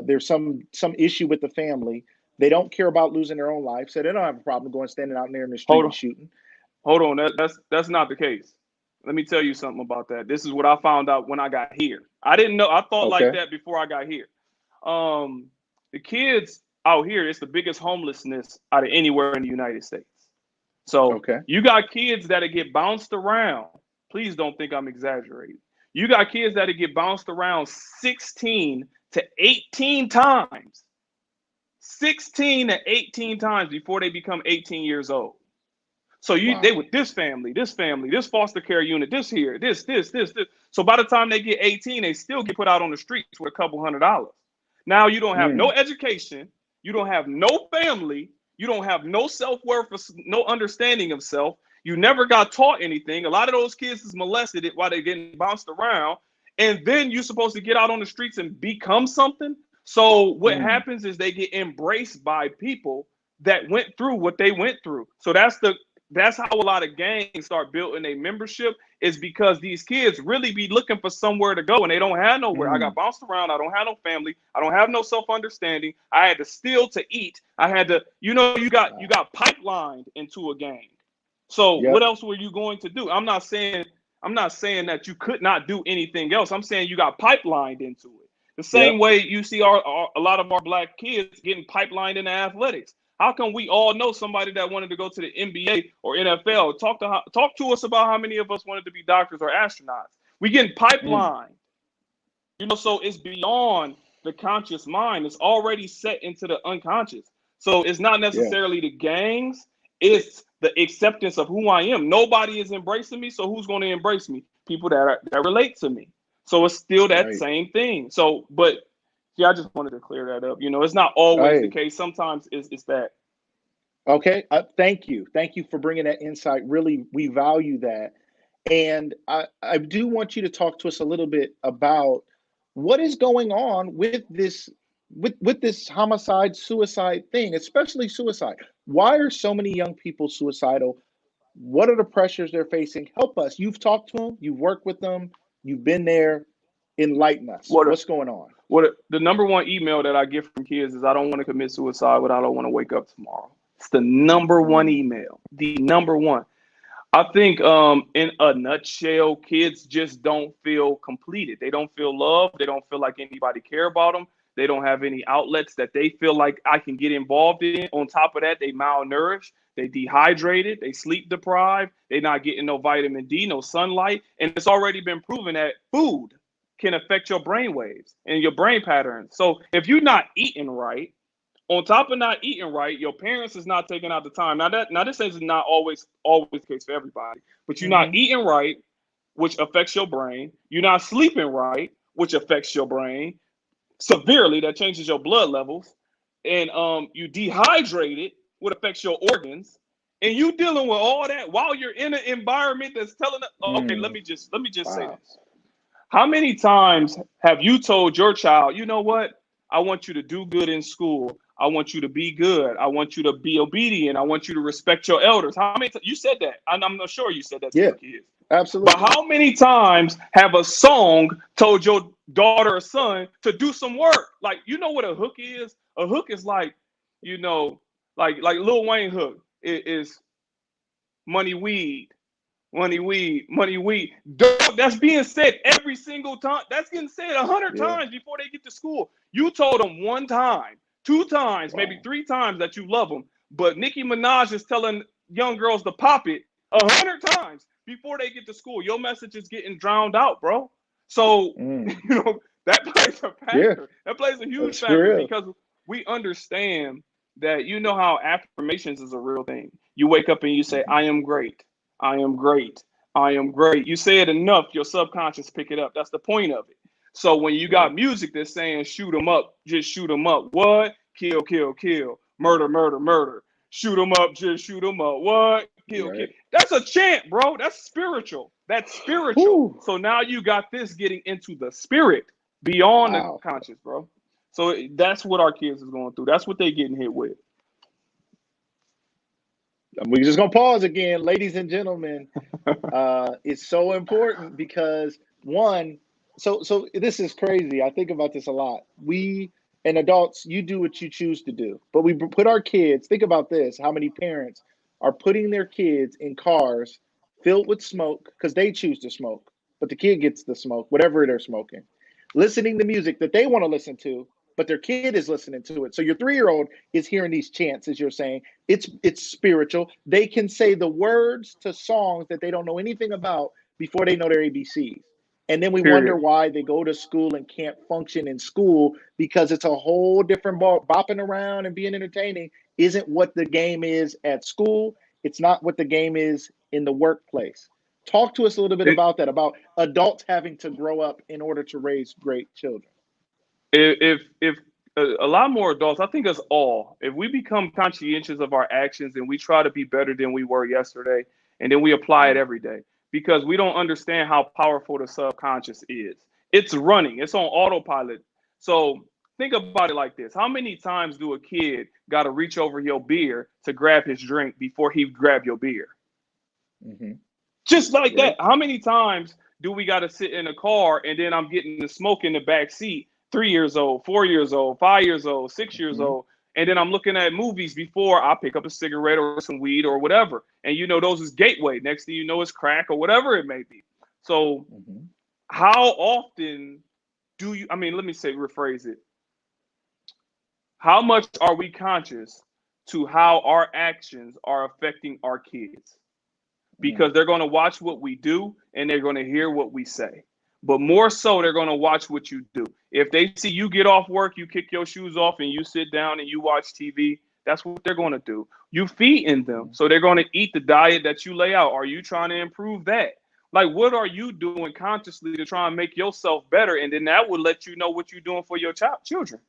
there's some issue with the family. They don't care about losing their own life, so they don't have a problem going standing out there in the street Hold and on. shooting. Hold on, that's not the case. Let me tell you something about that. This is what I found out when I got here. I didn't know. I thought like Okay. that before I got here. Um, the kids out here, it's the biggest homelessness out of anywhere in the United States. So Okay. you got kids that'll get bounced around. Please don't think I'm exaggerating. You got kids that'll get bounced around 16 to 18 times. 16 to 18 times before they become 18 years old. So they Wow. with this family, this foster care unit, this here, this. So by the time they get 18, they still get put out on the streets with a couple $100s. Now you don't have no Mm. education, you don't have no family, you don't have no self-worth, no understanding of self. You never got taught anything. A lot of those kids is molested while they're getting bounced around, and then you're supposed to get out on the streets and become something. So what Mm. happens is they get embraced by people that went through what they went through. So that's how a lot of gangs start building a membership, is because these kids really be looking for somewhere to go and they don't have nowhere. I got Mm. bounced around. I don't have no family. I don't have no self-understanding. I had to steal to eat. I had to, you Wow. got pipelined into a gang. So what Yep. else were you going to do? I'm not saying that you could not do anything else. I'm saying you got pipelined into it. The same Yep. way you see a lot of our black kids getting pipelined into athletics. How come we all know somebody that wanted to go to the NBA or NFL? Talk to us about how many of us wanted to be doctors or astronauts. We getting Mm. pipeline, so it's beyond the conscious mind. It's already set into the unconscious. So it's not Yeah. necessarily the gangs, it's the acceptance of who I am. Nobody is embracing me, so who's going to embrace me? People that relate to me. So it's still that Right. same thing. So, but yeah, I just wanted to clear that up. It's not always the Hey. case. Sometimes it's that. Okay. Thank you. Thank you for bringing that insight. Really, we value that. And I do want you to talk to us a little bit about what is going on with this homicide suicide thing, especially suicide. Why are so many young people suicidal? What are the pressures they're facing? Help us. You've talked to them, you've worked with them, you've been there. Enlighten us. What What's going on? the number one email that I get from kids is, I don't want to commit suicide, but I don't want to wake up tomorrow. It's the number one Mm. email. The number one. I think in a nutshell, kids just don't feel completed. They don't feel loved. They don't feel like anybody care about them. They don't have any outlets that they feel like I can get involved in. On top of that, they malnourished, they dehydrated, they sleep deprived, they not getting no vitamin D, no sunlight. And it's already been proven that food can affect your brain waves and your brain patterns. So if you're not eating right, on top of not eating right, your parents is not taking out the time. Now this is not always the case for everybody, but you're not Hmm. eating right, which affects your brain. You're not sleeping right, which affects your brain severely. That changes your blood levels, and you dehydrated. what affects your organs, and you dealing with all that while you're in an environment that's telling us, oh, okay, let me just say Wow. this. How many times have you told your child, you know what? I want you to do good in school. I want you to be good. I want you to be obedient. I want you to respect your elders. How many you said that? I'm not sure you said that to Yeah, your kids. But absolutely. how many times have a song told your daughter or son to do some work? Like, you know what a hook is? A hook is like, you know, like Lil Wayne hook is money weed, money weed, money weed. Dog, that's being said every single time. That's getting said 100 Yeah. times before they get to school. You told them one time, two times, maybe Wow. three times that you love them. But Nicki Minaj is telling young girls to pop it 100 times before they get to school. Your message is getting drowned out, bro. So, Mm. that plays a Yeah, factor. That plays a huge that's for factor real. because we understand that how affirmations is a real thing. You wake up and you say, Hmm. I am great. I am great. I am great. You say it enough, your subconscious pick it up. That's the point of it. So when you Right. got music that's saying shoot 'em up, just shoot 'em up. What? Kill, kill, kill. Murder, murder, murder. Shoot 'em up, just shoot 'em up. What? Kill, kill. Right. That's a chant, bro. That's spiritual. That's spiritual. Whew. So now you got this getting into the spirit beyond the Wow. conscious, bro. So that's what our kids is going through. That's what they getting hit with. We're just gonna pause again, ladies and gentlemen. It's so important because one, so this is crazy. I think about this a lot. We and adults, you do what you choose to do, but we put our kids. Think about this: how many parents are putting their kids in cars filled with smoke because they choose to smoke, but the kid gets the smoke, whatever they're smoking, listening to music that they want to listen to, but their kid is listening to it. So your 3-year-old is hearing these chants, as you're saying. It's spiritual. They can say the words to songs that they don't know anything about before they know their ABCs. And then we wonder Period. why they go to school and can't function in school because it's a whole different ball. Bopping around and being entertaining isn't what the game is at school. It's not what the game is in the workplace. Talk to us a little bit It, about that, about adults having to grow up in order to raise great children. if a lot more adults, I think us all, if we become conscientious of our actions and we try to be better than we were yesterday, and then we apply it Mm. every day, because we don't understand how powerful the subconscious is. It's running, it's on autopilot. So think about it like this: how many times do a kid got to reach over your beer to grab his drink before he grab your beer? Hmm. Just like Yeah. that. How many times do we got to sit in a car and then I'm getting the smoke in the back seat? 3 years old, 4 years old, 5 years old, 6 years Hmm. old, and then I'm looking at movies before I pick up a cigarette or some weed or whatever. And those is gateway. Next thing you know, it's crack or whatever it may be. So Hmm. how often do you? I mean, let me say, rephrase it. How much are we conscious to how our actions are affecting our kids? Mm. Because they're going to watch what we do and they're going to hear what we say. But more so, they're going to watch what you do. If they see you get off work, you kick your shoes off and you sit down and you watch TV, that's what they're going to do. You feeding them. Hmm. So they're going to eat the diet that you lay out. Are you trying to improve that? Like, what are you doing consciously to try and make yourself better? And then that would let you know what you're doing for your children.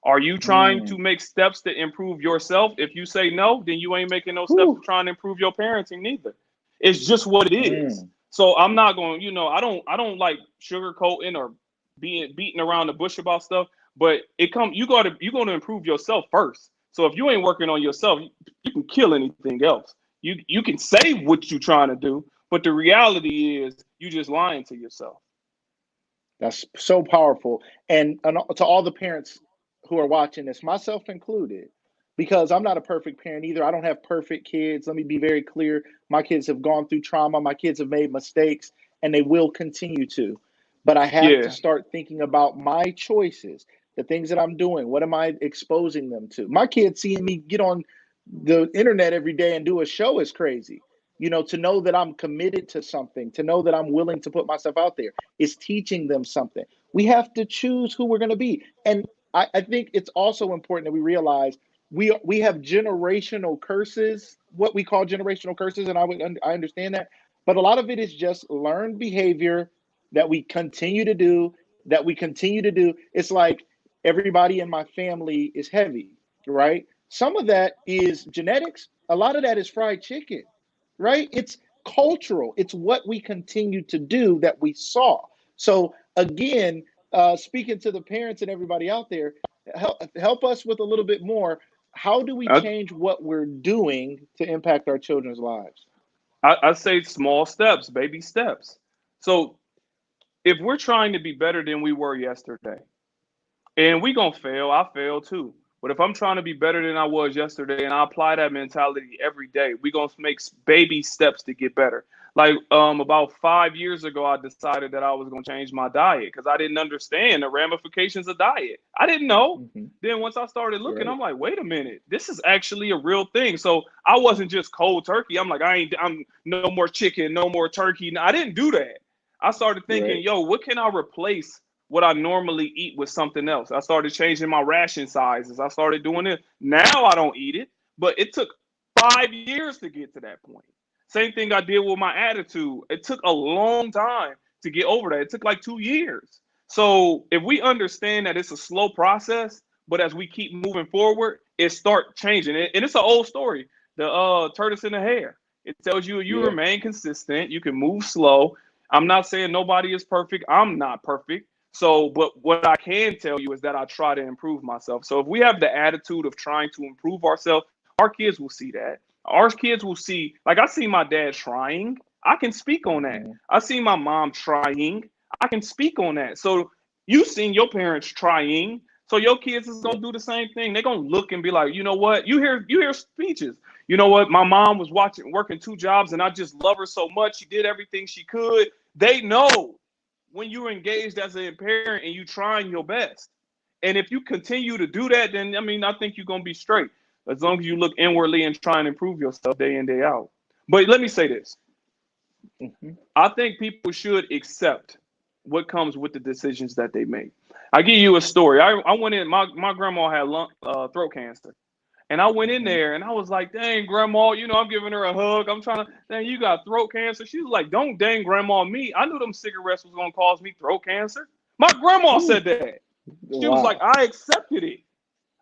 Are you trying to Mm. make steps to improve yourself? If you say no, then you ain't making no steps to Whew. try and improve your parenting neither. It's just what it is. Mm. So I'm not going, I don't like sugarcoating or being beating around the bush about stuff. But you're gonna improve yourself first. So if you ain't working on yourself, you can kill anything else. You can say what you're trying to do, but the reality is you just lying to yourself. That's so powerful. And to all the parents who are watching this, myself included, because I'm not a perfect parent either. I don't have perfect kids. Let me be very clear. My kids have gone through trauma. My kids have made mistakes, and they will continue to. But I have to Yeah. start thinking about my choices, the things that I'm doing. What am I exposing them to? My kids seeing me get on the internet every day and do a show is crazy. To know that I'm committed to something, to know that I'm willing to put myself out there is teaching them something. We have to choose who we're going to be. And I think it's also important that we realize we have generational curses, what we call generational curses, and I understand that, but a lot of it is just learned behavior that we continue to do, that we continue to do. It's like everybody in my family is heavy, right? Some of that is genetics. A lot of that is fried chicken, right? It's cultural. It's what we continue to do that we saw. So again, speaking to the parents and everybody out there, help us with a little bit more. How do we I, change what we're doing to impact our children's lives? I say small steps, baby steps. So if we're trying to be better than we were yesterday, and we gonna fail, I fail too. But if I'm trying to be better than I was yesterday and I apply that mentality every day, we gonna make baby steps to get better. Like about 5 years ago, I decided that I was gonna change my diet because I didn't understand the ramifications of diet. I didn't know. Hmm. Then once I started looking, Right, I'm like, wait a minute, this is actually a real thing. So I wasn't just cold turkey. I'm like, I'm no more chicken, no more turkey. No, I didn't do that. I started thinking, right, yo, what can I replace what I normally eat with something else? I started changing my ration sizes. I started doing it. Now I don't eat it, but it took 5 years to get to that point. Same thing I did with my attitude. It took a long time to get over that. It took like 2 years. So if we understand that it's a slow process, but as we keep moving forward, it start changing. And it's an old story. The tortoise and the hare. It tells you you yeah, remain consistent. You can move slow. I'm not saying nobody is perfect. I'm not perfect. So, but what I can tell you is that I try to improve myself. So if we have the attitude of trying to improve ourselves, our kids will see that. Our kids will see, like I see my dad trying. I can speak on that. hmm, I see my mom trying. I can speak on that. So you seen your parents trying. So your kids is yeah, gonna do the same thing. They're gonna look and be like, you know what? You hear speeches. You know what? My mom was working 2 jobs, and I just love her so much. She did everything she could. They know when you're engaged as a parent and you trying your best. And if you continue to do that, then I mean, I think you're gonna be straight as long as you look inwardly and try and improve yourself day in, day out. But let me say this. hmm, I think people should accept what comes with the decisions that they make. I give you a story. I went in, my grandma had throat cancer. And I went in hmm. there and I was like, dang, grandma, I'm giving her a hug. I'm trying to, dang, you got throat cancer. She was like, don't dang grandma me. I knew them cigarettes was going to cause me throat cancer. My grandma said Ooh, that. She was like, wow, I accepted it.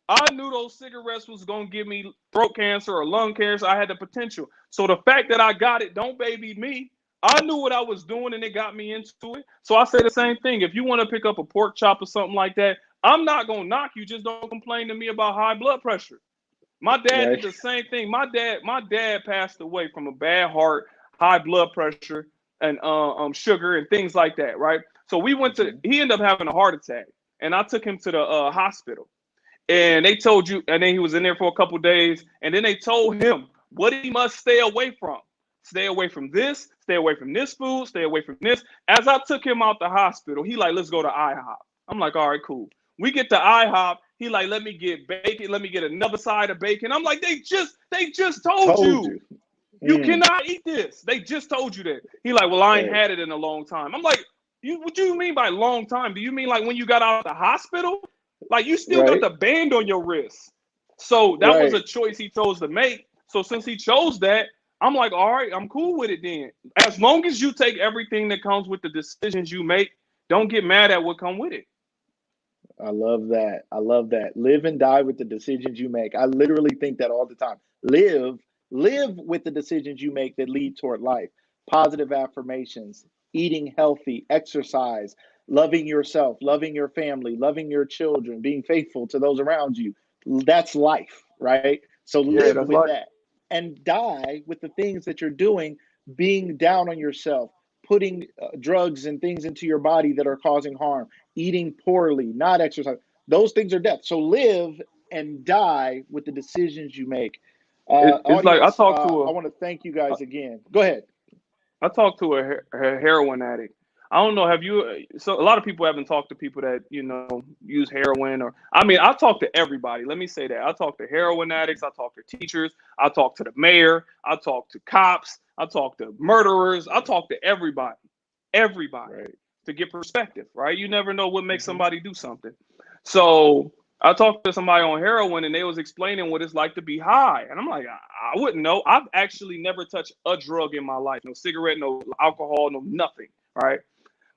I knew those cigarettes was going to give me throat cancer or lung cancer. I had the potential. So the fact that I got it, don't baby me. I knew what I was doing and it got me into it. So I say the same thing. If you want to pick up a pork chop or something like that, I'm not going to knock you. Just don't complain to me about high blood pressure. My dad did right, the same thing. My dad passed away from a bad heart, high blood pressure, and sugar and things like that, right? So we went to. hmm, He ended up having a heart attack, and I took him to the hospital. And they told you, and then he was in there for a couple days, and then they told him what he must stay away from. Stay away from this. Stay away from this food. Stay away from this. As I took him out the hospital, he like, let's go to IHOP. I'm like, all right, cool. We get to IHOP. He like, let me get bacon. Let me get another side of bacon. I'm like, they just told told you you. you Mm, cannot eat this. They just told you that. He like, well, I ain't right, had it in a long time. I'm like, what do you mean by long time? Do you mean like when you got out of the hospital? Like you still got right, the band on your wrist. So that was right. a choice he chose to make. So since he chose that, I'm like, all right, I'm cool with it then. As long as you take everything that comes with the decisions you make, don't get mad at what come with it. I love that. I love that. Live and die with the decisions you make. I literally think that all the time. Live with the decisions you make that lead toward life. Positive affirmations, eating healthy, exercise, loving yourself, loving your family, loving your children, being faithful to those around you. That's life, right? So Yeah, live that's with like that and die with the things that you're doing, being down on yourself, putting drugs and things into your body that are causing harm, eating poorly, not exercise. Those things are death. So live and die with the decisions you make. it's like Audience, I want to thank you a guys again. Go ahead. I talked to a heroin addict. I don't know. Have you? So a lot of people haven't talked to people that use heroin, or I mean, I talk to everybody. Let me say that I talk to heroin addicts. I talk to teachers. I talk to the mayor. I talk to cops. I talk to murderers. I talk to everybody Right. to get perspective. Right? You never know what makes Hmm. somebody do something. So I talked to somebody on heroin, and they was explaining what it's like to be high, and I'm like, I wouldn't know. I've actually never touched a drug in my life. No cigarette, no alcohol, no nothing. Right?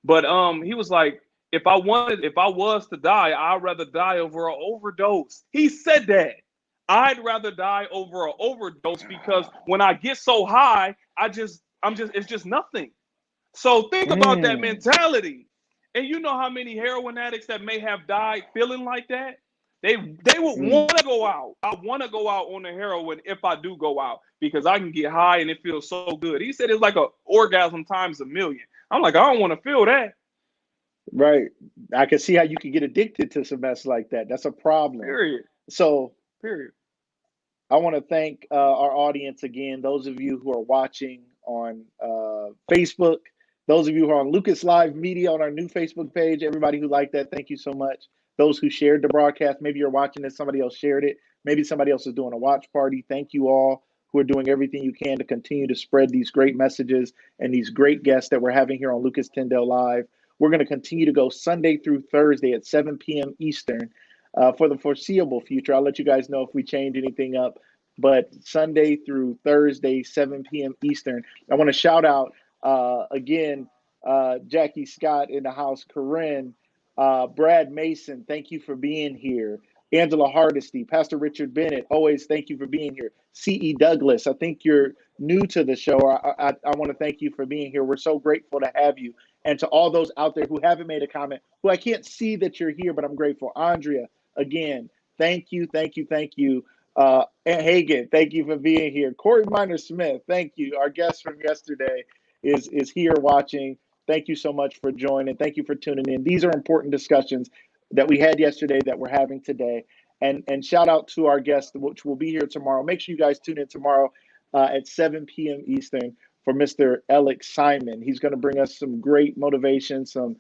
But he was like, if I was to die, I'd rather die over an overdose. He said that. I'd rather die over an overdose because when I get so high, it's just nothing. So think about that Mm, mentality. And you know how many heroin addicts that may have died feeling like that? They would mm. want to go out. I want to go out on the heroin if I do go out because I can get high and it feels so good. He said it's like an orgasm times a million. I'm like, I don't want to feel that. Right. I can see how you could get addicted to some mess like that. That's a problem. Period. So Period. I want to thank our audience again, those of you who are watching on Facebook, those of you who are on Lucas Live Media on our new Facebook page, everybody who liked that, thank you so much. Those who shared the broadcast, maybe you're watching this, somebody else shared it, maybe somebody else is doing a watch party. Thank you all who are doing everything you can to continue to spread these great messages and these great guests that we're having here on Lucas Tyndale Live. We're going to continue to go Sunday through Thursday at 7 p.m. Eastern for the foreseeable future. I'll let you guys know if we change anything up. But Sunday through Thursday, 7 p.m. Eastern. I want to shout out again, Jackie Scott in the house, Corinne, Brad Mason, thank you for being here. Angela Hardesty, Pastor Richard Bennett, always thank you for being here. C.E. Douglas, I think you're new to the show. I want to thank you for being here. We're so grateful to have you. And to all those out there who haven't made a comment, who I can't see that you're here, but I'm grateful. Andrea, again, thank you, thank you, thank you. And Hagen, thank you for being here. Corey Minor Smith, thank you. Our guest from yesterday is here watching. Thank you so much for joining. Thank you for tuning in. These are important discussions that we had yesterday that we're having today. And shout out to our guest, which will be here tomorrow. Make sure you guys tune in tomorrow at 7 p.m. Eastern for Mr. Alex Simon. He's going to bring us some great motivation, some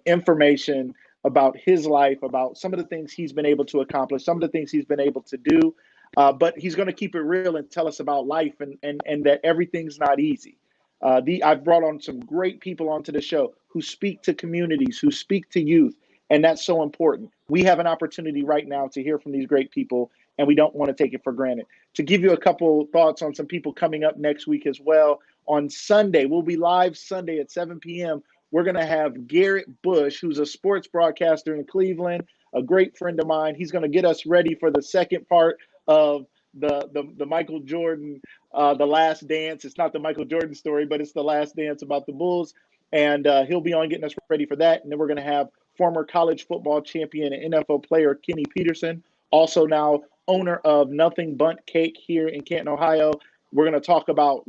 information about his life, about some of the things he's been able to accomplish, some of the things he's been able to do. But he's going to keep it real and tell us about life and that everything's not easy. I've brought on some great people onto the show who speak to communities, who speak to youth, and that's so important. We have an opportunity right now to hear from these great people, and we don't want to take it for granted. To give you a couple thoughts on some people coming up next week as well, on Sunday, we'll be live Sunday at 7 p.m. We're going to have Garrett Bush, who's a sports broadcaster in Cleveland, a great friend of mine. He's going to get us ready for the second part of the Michael Jordan, the Last Dance. It's not the Michael Jordan story, but it's the Last Dance about the Bulls, and he'll be on getting us ready for that. And then we're going to have former college football champion and NFL player Kenny Peterson, also now owner of Nothing Bundt Cake here in Canton, Ohio. We're going to talk about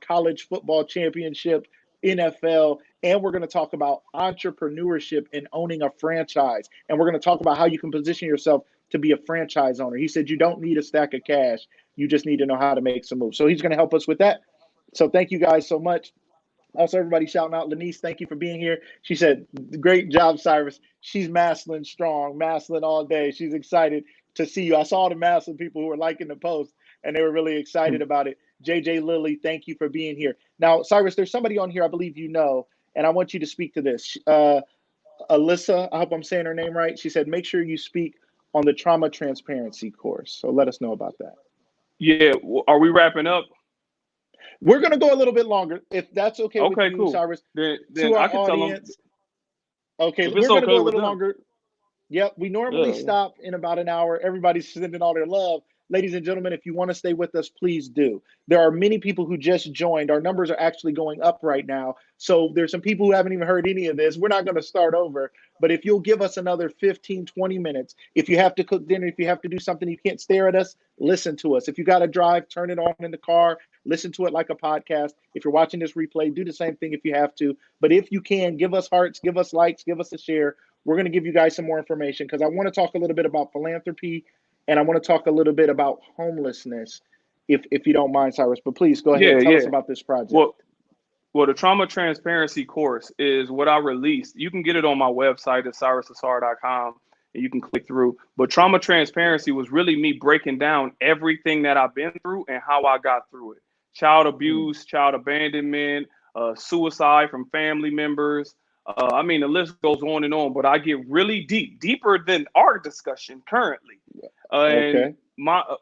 college football championship, NFL, and we're going to talk about entrepreneurship and owning a franchise. And we're going to talk about how you can position yourself to be a franchise owner. He said you don't need a stack of cash. You just need to know how to make some moves. So he's going to help us with that. So thank you guys so much. Also, everybody shouting out. Lanice, thank you for being here. She said, great job, Cyrus. She's Maslin strong, Maslin all day. She's excited to see you. I saw the Maslin people who were liking the post, and they were really excited about it. JJ Lilly, thank you for being here. Now, Cyrus, there's somebody on here I believe you know, and I want you to speak to this. Alyssa, I hope I'm saying her name right. She said, make sure you speak on the trauma transparency course. So let us know about that. Yeah. Are we wrapping up? We're going to go a little bit longer, if that's okay with Okay, you, cool. Cyrus. To Then I our can tell them audience, okay, if it's we're going to okay go a with little them. longer. Yep, we normally Yeah. stop in about an hour. Everybody's sending all their love. Ladies and gentlemen, if you want to stay with us, please do. There are many people who just joined. Our numbers are actually going up right now. So there's some people who haven't even heard any of this. We're not going to start over. But if you'll give us another 15, 20 minutes, if you have to cook dinner, if you have to do something, you can't stare at us, listen to us. If you got to drive, turn it on in the car, listen to it like a podcast. If you're watching this replay, do the same thing if you have to. But if you can, give us hearts, give us likes, give us a share. We're going to give you guys some more information because I want to talk a little bit about philanthropy and I want to talk a little bit about homelessness, if you don't mind, Cyrus. But please go ahead. Yeah, Tell us yeah. about this project. Well, the trauma transparency course is what I released. You can get it on my website at cyrusausar.com and you can click through. But trauma transparency was really me breaking down everything that I've been through and how I got through it. Child Mm, abuse, child abandonment, suicide from family members. I mean, the list goes on and on, but I get really deep, deeper than our discussion currently. And okay.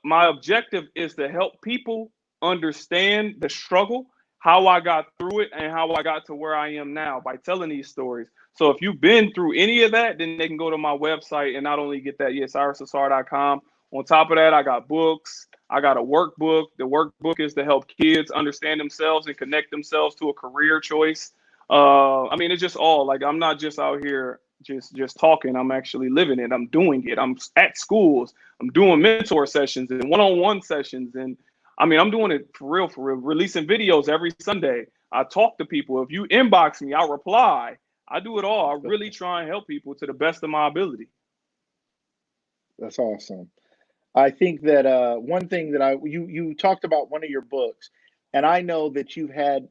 my objective is to help people understand the struggle, how I got through it, and how I got to where I am now by telling these stories. So if you've been through any of that, then they can go to my website and not only get that, yes, cyrusausar.com. On top of that, I got books. I got a workbook. The workbook is to help kids understand themselves and connect themselves to a career choice. I mean, it's just all like I'm not just out here just talking. I'm actually living it. I'm doing it. I'm at schools. I'm doing mentor sessions and one-on-one sessions, and I mean, I'm doing it for real, releasing videos every Sunday. I talk to people. If you inbox me, I reply. I do it all. I really try and help people to the best of my ability. That's awesome. I think that one thing that you talked about one of your books, and I know that you've had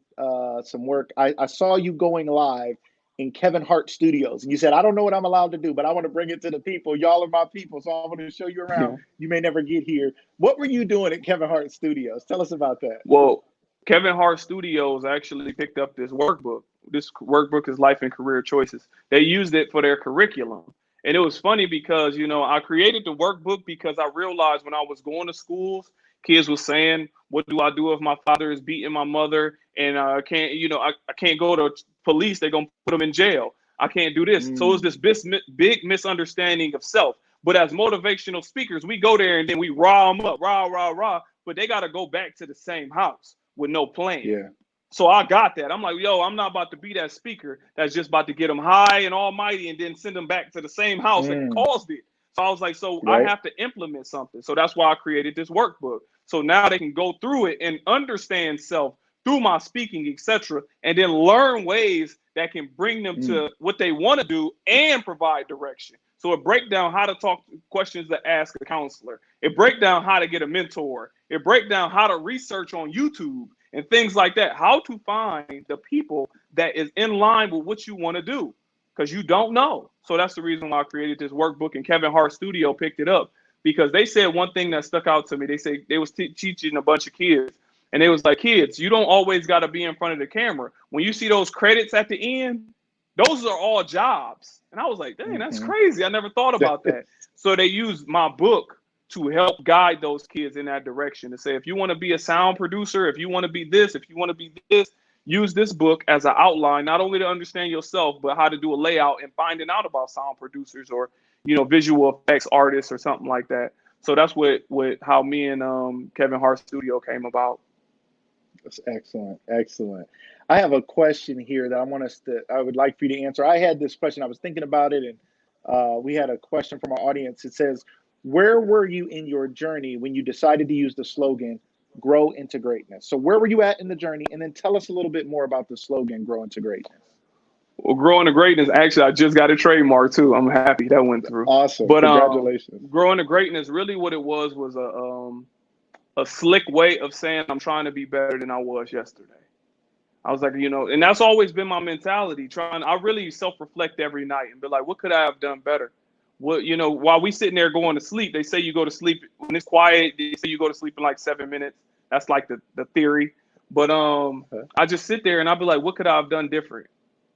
some work. I saw you going live in Kevin Hart Studios, and you said, "I don't know what I'm allowed to do, but I want to bring it to the people. Y'all are my people, so I want to show you around. You may never get here." What were you doing at Kevin Hart Studios? Tell us about that. Well, Kevin Hart Studios actually picked up this workbook. This workbook is Life and Career Choices. They used it for their curriculum. And it was funny because, I created the workbook because I realized when I was going to schools, kids were saying, what do I do if my father is beating my mother and I can't, I can't go to police. They're going to put them in jail. I can't do this. So it was this big misunderstanding of self. But as motivational speakers, we go there and then we rile them up, rah, but they got to go back to the same house with no plan. Yeah. So I got that. I'm like, yo, I'm not about to be that speaker that's just about to get them high and almighty and then send them back to the same house that caused it. So I was like, I have to implement something. So that's why I created this workbook. So now they can go through it and understand self through my speaking, etc., and then learn ways that can bring them to what they want to do and provide direction. So it break down how to talk, questions to ask a counselor. It break down how to get a mentor. It break down how to research on YouTube and things like that. How to find the people that is in line with what you want to do, because you don't know. So that's the reason why I created this workbook, and Kevin Hart Studio picked it up because they said one thing that stuck out to me. They say they was teaching a bunch of kids, and they was like, kids, you don't always got to be in front of the camera. When you see those credits at the end, those are all jobs. And I was like, dang, that's crazy. I never thought about that. So they used my book to help guide those kids in that direction, to say, if you want to be a sound producer, if you want to be this, if you want to be this, use this book as an outline, not only to understand yourself, but how to do a layout and finding out about sound producers or, visual effects artists or something like that. So that's how me and Kevin Hart Studio came about. That's excellent. Excellent. I have a question here that I would like for you to answer. I had this question. I was thinking about it, and we had a question from our audience. It says, where were you in your journey when you decided to use the slogan, grow into greatness? So where were you at in the journey? And then tell us a little bit more about the slogan, grow into greatness. Well, growing to greatness, actually, I just got a trademark too. I'm happy that went through. Awesome. But congratulations. Growing to greatness, really what it was a slick way of saying I'm trying to be better than I was yesterday. I was like, and that's always been my mentality. I really self-reflect every night and be like, what could I have done better? What, while we sitting there going to sleep, they say you go to sleep when it's quiet. They say you go to sleep in like 7 minutes. That's like the theory. But I just sit there and I'll be like, what could I have done different?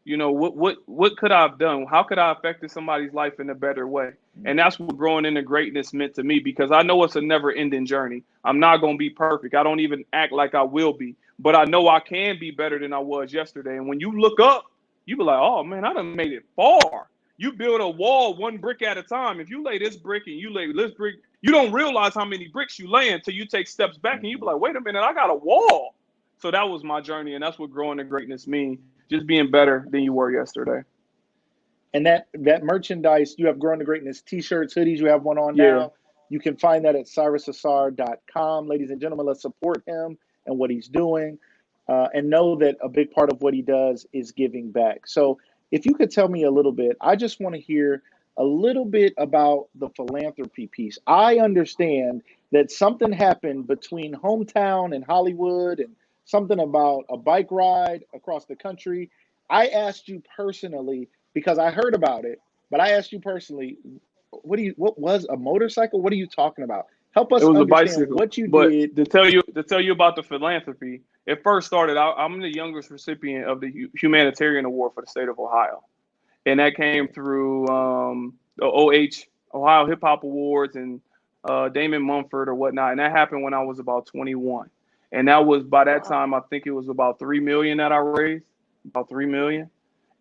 What could I have done? How could I have affected somebody's life in a better way? And that's what growing into greatness meant to me, because I know it's a never-ending journey. I'm not going to be perfect. I don't even act like I will be, but I know I can be better than I was yesterday. And when you look up, you be like, oh man, I done made it far. You build a wall one brick at a time. If you lay this brick and you lay this brick, you don't realize how many bricks you lay until you take steps back and you be like, wait a minute, I got a wall. So that was my journey, and that's what growing to greatness means. Just being better than you were yesterday. And that merchandise, you have Growing to Greatness t-shirts, hoodies, you have one on now. You can find that at cyrusausar.com. Ladies and gentlemen, let's support him and what he's doing, and know that a big part of what he does is giving back. So if you could tell me a little bit, I just want to hear a little bit about the philanthropy piece. I understand that something happened between hometown and Hollywood, and something about a bike ride across the country. I asked you personally because I heard about it, but I asked you personally, what was a motorcycle? What are you talking about? Help us understand bicycle, what you but did. To tell you about the philanthropy, it first started out, I'm the youngest recipient of the humanitarian award for the state of Ohio. And that came through the Ohio Hip Hop Awards and Damon Mumford or whatnot. And that happened when I was about 21. And that was, by that time, I think it was about 3 million that I raised, about 3 million.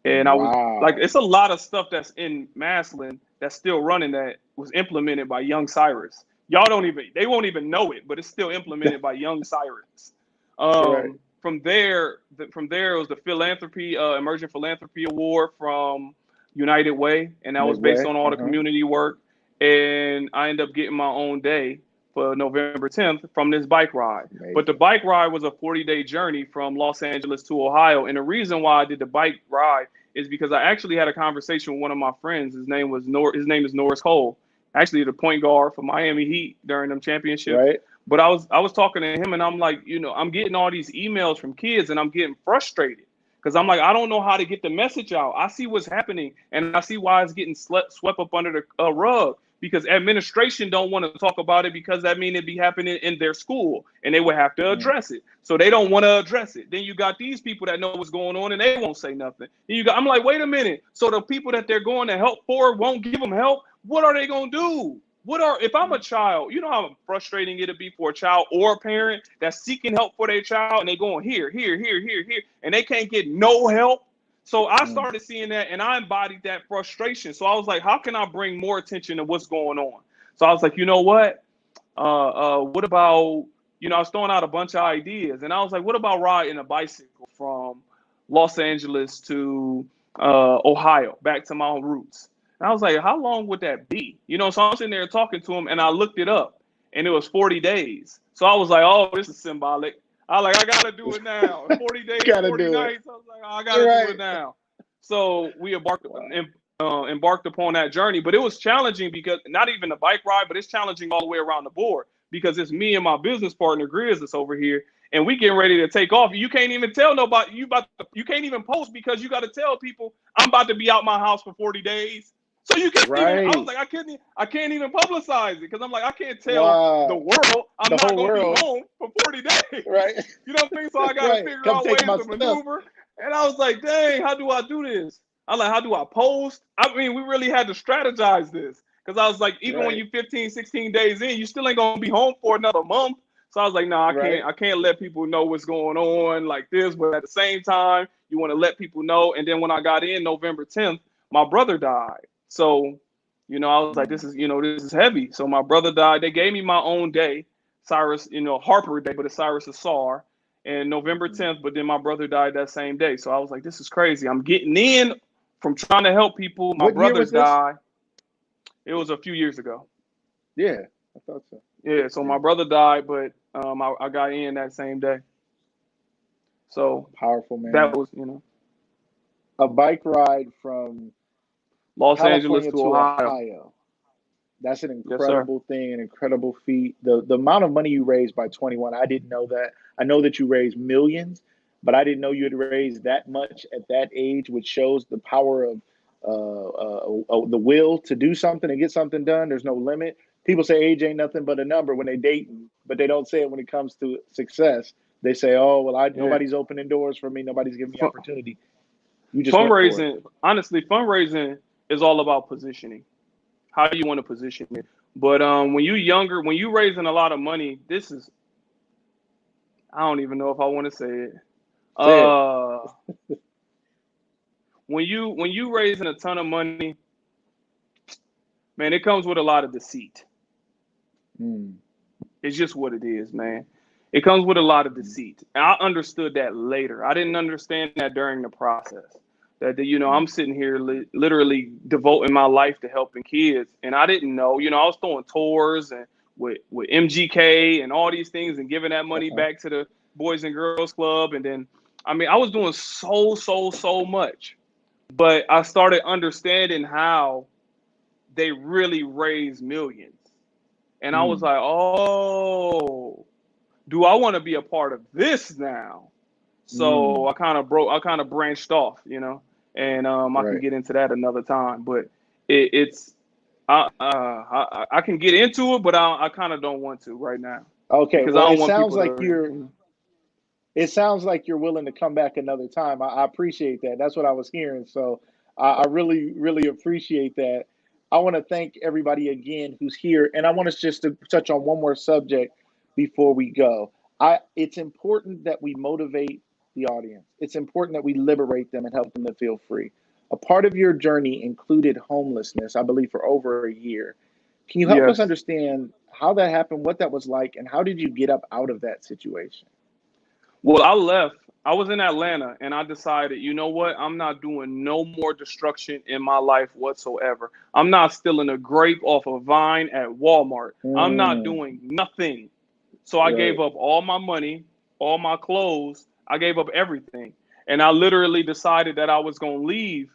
And I was like, it's a lot of stuff that's in Massillon that's still running that was implemented by young Cyrus. they won't even know it, but it's still implemented by young Cyrus. Right. From there it was the philanthropy, emerging philanthropy award from United Way, and that was based Midway. on all the community work. And I ended up getting my own day for November 10th from this bike ride. But the Amazing. bike ride was a 40-day journey from Los Angeles to Ohio. And the reason why I did the bike ride is because I actually had a conversation with one of my friends. His name is Norris Cole, actually the point guard for Miami Heat during them championships. Right. But I was talking to him, and I'm like, I'm getting all these emails from kids, and I'm getting frustrated because I'm like, I don't know how to get the message out. I see what's happening, and I see why it's getting swept up under the rug, because administration don't want to talk about it, because that means it be happening in their school, and they would have to Mm. address it. So they don't want to address it. Then you got these people that know what's going on, and they won't say nothing. I'm like, wait a minute. So the people that they're going to help for won't give them help. What are they going to do? If I'm a child, you know how frustrating it'd be for a child or a parent that's seeking help for their child, and they going here, here, here, here, here, and they can't get no help. So I Mm. started seeing that, and I embodied that frustration. So I was like, how can I bring more attention to what's going on? So I was like, you know what? What about, I was throwing out a bunch of ideas, and I was like, what about riding a bicycle from Los Angeles to Ohio, back to my own roots? And I was like, how long would that be? So I'm sitting there talking to him, and I looked it up, and it was 40 days. So I was like, oh, this is symbolic. I gotta do it now. 40 days, Gotta 40 do it. nights. I was like, oh, I gotta do it now. So we embarked upon that journey, but it was challenging, because not even the bike ride, but it's challenging all the way around the board, because it's me and my business partner Grizz that's over here, and we getting ready to take off. You can't even tell nobody. You can't even post, because you got to tell people I'm about to be out my house for 40 days. So you can't even. I was Right. like, I can't even publicize it, because I'm like, I can't tell the Wow. world I'm The not whole gonna be world. home for 40 days. Right. You know what I mean? So I got to Right. figure Come out take ways my to stuff. maneuver. And I was like, dang, how do I do this? I'm like, how do I post? I mean, we really had to strategize this, because I was like, even when Right. you 15, 16 days in, you still ain't gonna be home for another month. So I was like, no, Right. I can't let people know what's going on like this. But at the same time, you want to let people know. And then when I got in November 10th, my brother died. So, I was like, Mm. this is heavy. So my brother died. They gave me my own day, Cyrus, Harper Day, but it's Cyrus Ausar, and November Mhm. 10th. But then my brother died that same day. So I was like, this is crazy. I'm getting in from trying to help people. My What year brother was this? died. It was a few years ago. Yeah, I thought so. Yeah. So Yeah. my brother died, but I got in that same day. So Powerful, that man. was, A bike ride from Los Angeles California to to Ohio. Ohio. That's an Yes, sir. incredible thing, an incredible feat. The amount of money you raised by 21, I didn't know that. I know that you raised millions, but I didn't know you had raised that much at that age, which shows the power of the will to do something and get something done. There's no limit. People say age ain't nothing but a number when they dating, but they don't say it when it comes to success. They say, "Oh, well, Yeah. nobody's opening doors for me. Nobody's giving me Fun- opportunity." You just went for it. Fundraising, honestly, fundraising is all about positioning. How you want to position it. But when you younger, when you raising a lot of money, this is, I don't even know if I want to say it. Say it. Uh, when you raising a ton of money, man, it comes with a lot of deceit. Mm. It's just what it is, man. It comes with a lot of deceit. And I understood that later. I didn't understand that during the process. That Mm. I'm sitting here literally devoting my life to helping kids, and I didn't know. I was throwing tours and with MGK and all these things, and giving that money Uh-huh. back to the Boys and Girls Club, and then, I mean, I was doing so much, but I started understanding how they really raise millions. And I was Mm. like, oh, do I want to be a part of this now? So Mm. I kind of branched off, and I can Right. get into that another time. But it's, I can get into it, but I kind of don't want to right now, Okay. because I Well, don't want people to, it sounds like you're willing to come back another time. I appreciate that. That's what I was hearing. So I really, really appreciate that. I want to thank everybody again who's here, and I want us just to touch on one more subject before we go. It's important that we motivate the audience. It's important that we liberate them and help them to feel free. A part of your journey included homelessness, I believe, for over a year. Can you help us Yes. understand how that happened, what that was like, and how did you get up out of that situation? Well, I left. I was in Atlanta and I decided, you know what? I'm not doing no more destruction in my life whatsoever. I'm not stealing a grape off a vine at Walmart. I'm not Mm, doing nothing. So I gave right. up all my money, all my clothes. I gave up everything. And I literally decided that I was going to leave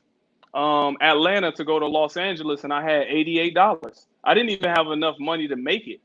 Atlanta to go to Los Angeles, and I had $88. I didn't even have enough money to make it.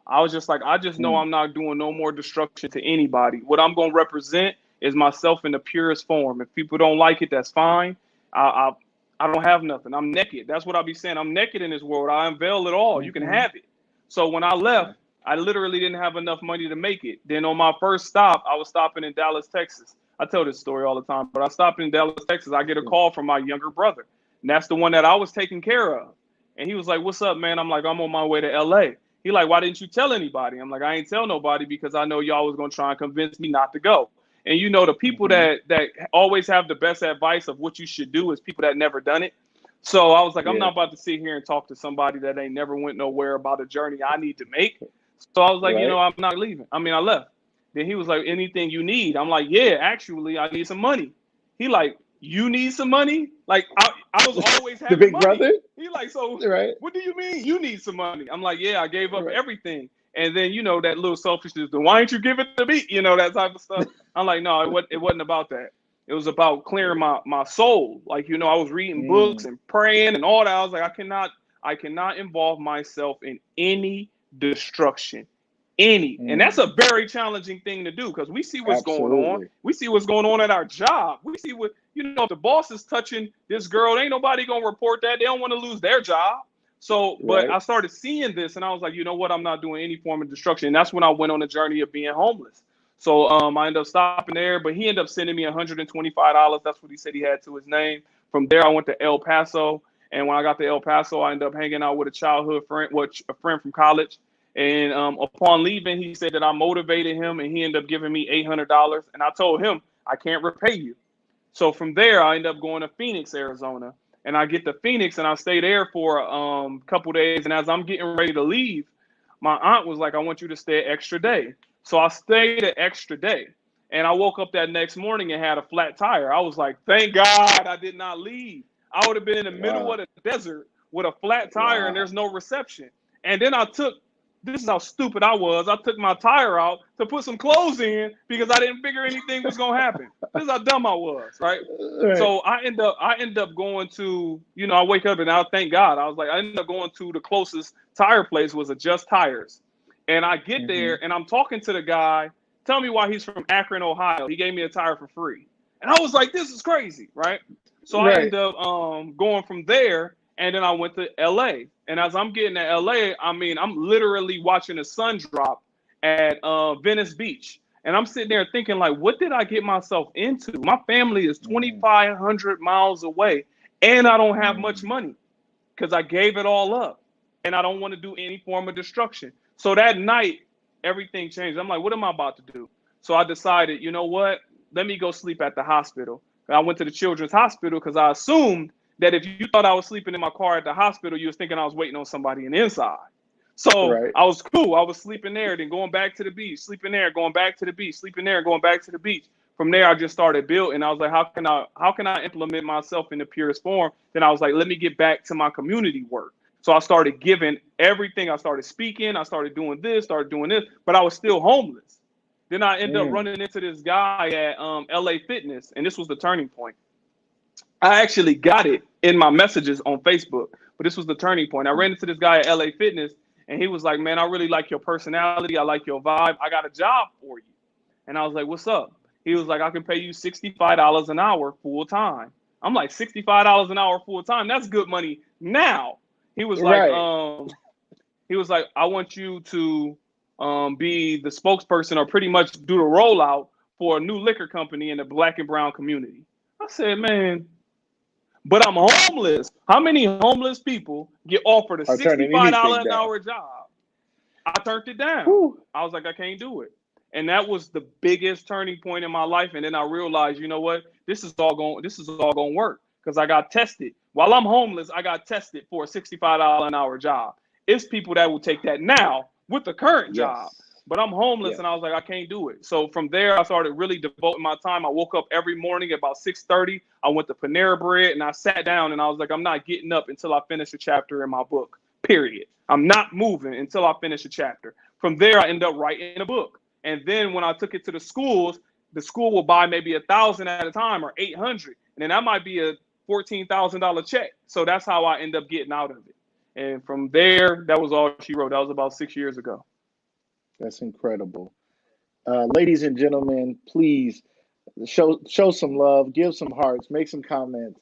I was just like, I just know Mm, I'm not doing no more destruction to anybody. What I'm going to represent is myself in the purest form. If people don't like it, that's fine. I, I don't have nothing. I'm naked. That's what I'll be saying. I'm naked in this world. I unveil it all. You can mm-hmm. have it. So when I left, Okay. I literally didn't have enough money to make it. Then on my first stop, I was stopping in Dallas, Texas. I tell this story all the time, but I stopped in Dallas, Texas. I get a Yeah. call from my younger brother, and that's the one that I was taking care of. And he was like, "What's up, man?" I'm like, "I'm on my way to LA." He like, "Why didn't you tell anybody?" I'm like, "I ain't tell nobody because I know y'all was gonna try and convince me not to go." And you know, the people Mm-hmm. that always have the best advice of what you should do is people that never done it. So I was like, I'm Yeah. not about to sit here and talk to somebody that ain't never went nowhere about a journey I need to make. So I was like, Right. I'm not leaving. I mean, I left. Then he was like, anything you need? I'm like, yeah, actually, I need some money. He like, you need some money? Like, I was always The having big money. brother. He like, so Right. what do you mean you need some money? I'm like, yeah, I gave up Right. everything. And then, that little selfishness, why ain't you give it to me? That type of stuff. I'm like, no, it wasn't about that. It was about clearing my soul. Like, I was reading books Mm, and praying and all that. I was like, I cannot involve myself in any destruction. And that's mm, a very challenging thing to do because we see what's going on. absolutely. We see what's going on at our job. We see what, if the boss is touching this girl, ain't nobody gonna report that. They don't want to lose their job. So, but Right. I started seeing this and I was like, you know what? I'm not doing any form of destruction. And that's when I went on a journey of being homeless. So I ended up stopping there, but he ended up sending me $125. That's what he said he had to his name. From there, I went to El Paso. And when I got to El Paso, I ended up hanging out with a childhood friend, a friend from college. And upon leaving, he said that I motivated him, and he ended up giving me $800. And I told him I can't repay you. So from there, I ended up going to Phoenix, Arizona, and I get to Phoenix, and I stay there for a couple days. And as I'm getting ready to leave, my aunt was like, "I want you to stay an extra day." So I stayed an extra day, and I woke up that next morning and had a flat tire. I was like, "Thank God I did not leave. I would have been in the middle Wow. of the desert with a flat tire, and Wow. there's no reception." And then I took this is how stupid I was. I took my tire out to put some clothes in because I didn't figure anything was gonna happen. This is how dumb I was, right? Right. So I end up going to, I wake up and I thank God. I was like, I ended up going to the closest tire place was a Just Tires. And I get Mm-hmm. there and I'm talking to the guy, tell me why he's from Akron, Ohio. He gave me a tire for free. And I was like, this is crazy, right? So I Right. end up going from there and then I went to LA. And as I'm getting to LA, I mean, I'm literally watching the sun drop at Venice Beach. And I'm sitting there thinking, like, what did I get myself into? My family is Mm-hmm. 2,500 miles away, and I don't have much Mm, money because I gave it all up, and I don't want to do any form of destruction. So that night, everything changed. I'm like, what am I about to do? So I decided, you know what? Let me go sleep at the hospital. I went to the children's hospital because I assumed that if you thought I was sleeping in my car at the hospital, you was thinking I was waiting on somebody in the inside. So right. I was cool. I was sleeping there, then going back to the beach, sleeping there, going back to the beach, sleeping there, going back to the beach. From there, I just started building. I was like, how can I implement myself in the purest form? Then I was like, let me get back to my community work. So I started giving everything. I started speaking. I started doing this, but I was still homeless. Then I ended up Mm, running into this guy at LA Fitness, and this was the turning point. I actually got it in my messages on Facebook, but this was the turning point. I ran into this guy at LA Fitness, and he was like, "Man, I really like your personality. I like your vibe. I got a job for you." And I was like, "What's up?" He was like, "I can pay you $65 an hour full time." I'm like, $65 an hour full time? That's good money now. He was like, right. I want you to be the spokesperson or pretty much do the rollout for a new liquor company in the black and brown community. I said, man, but I'm homeless. How many homeless people get offered a Are turning $65 anything an down. hour job? I turned it down. Whew. I was like, I can't do it. And that was the biggest turning point in my life. And then I realized, you know what? This is all going to work because I got tested. While I'm homeless, I got tested for a $65 an hour job. It's people that will take that now with the current job. Yes. But I'm homeless, Yes. and I was like, I can't do it. So from there, I started really devoting my time. I woke up every morning at about 6:30. I went to Panera Bread, and I sat down, and I was like, I'm not getting up until I finish a chapter in my book, period. I'm not moving until I finish a chapter. From there, I end up writing a book. And then when I took it to the school will buy maybe 1,000 at a time or 800. And then that might be a $14,000 check. So that's how I end up getting out of it. And from there, that was all she wrote. That was about 6 years ago. That's incredible. Ladies and gentlemen, please show some love, give some hearts, make some comments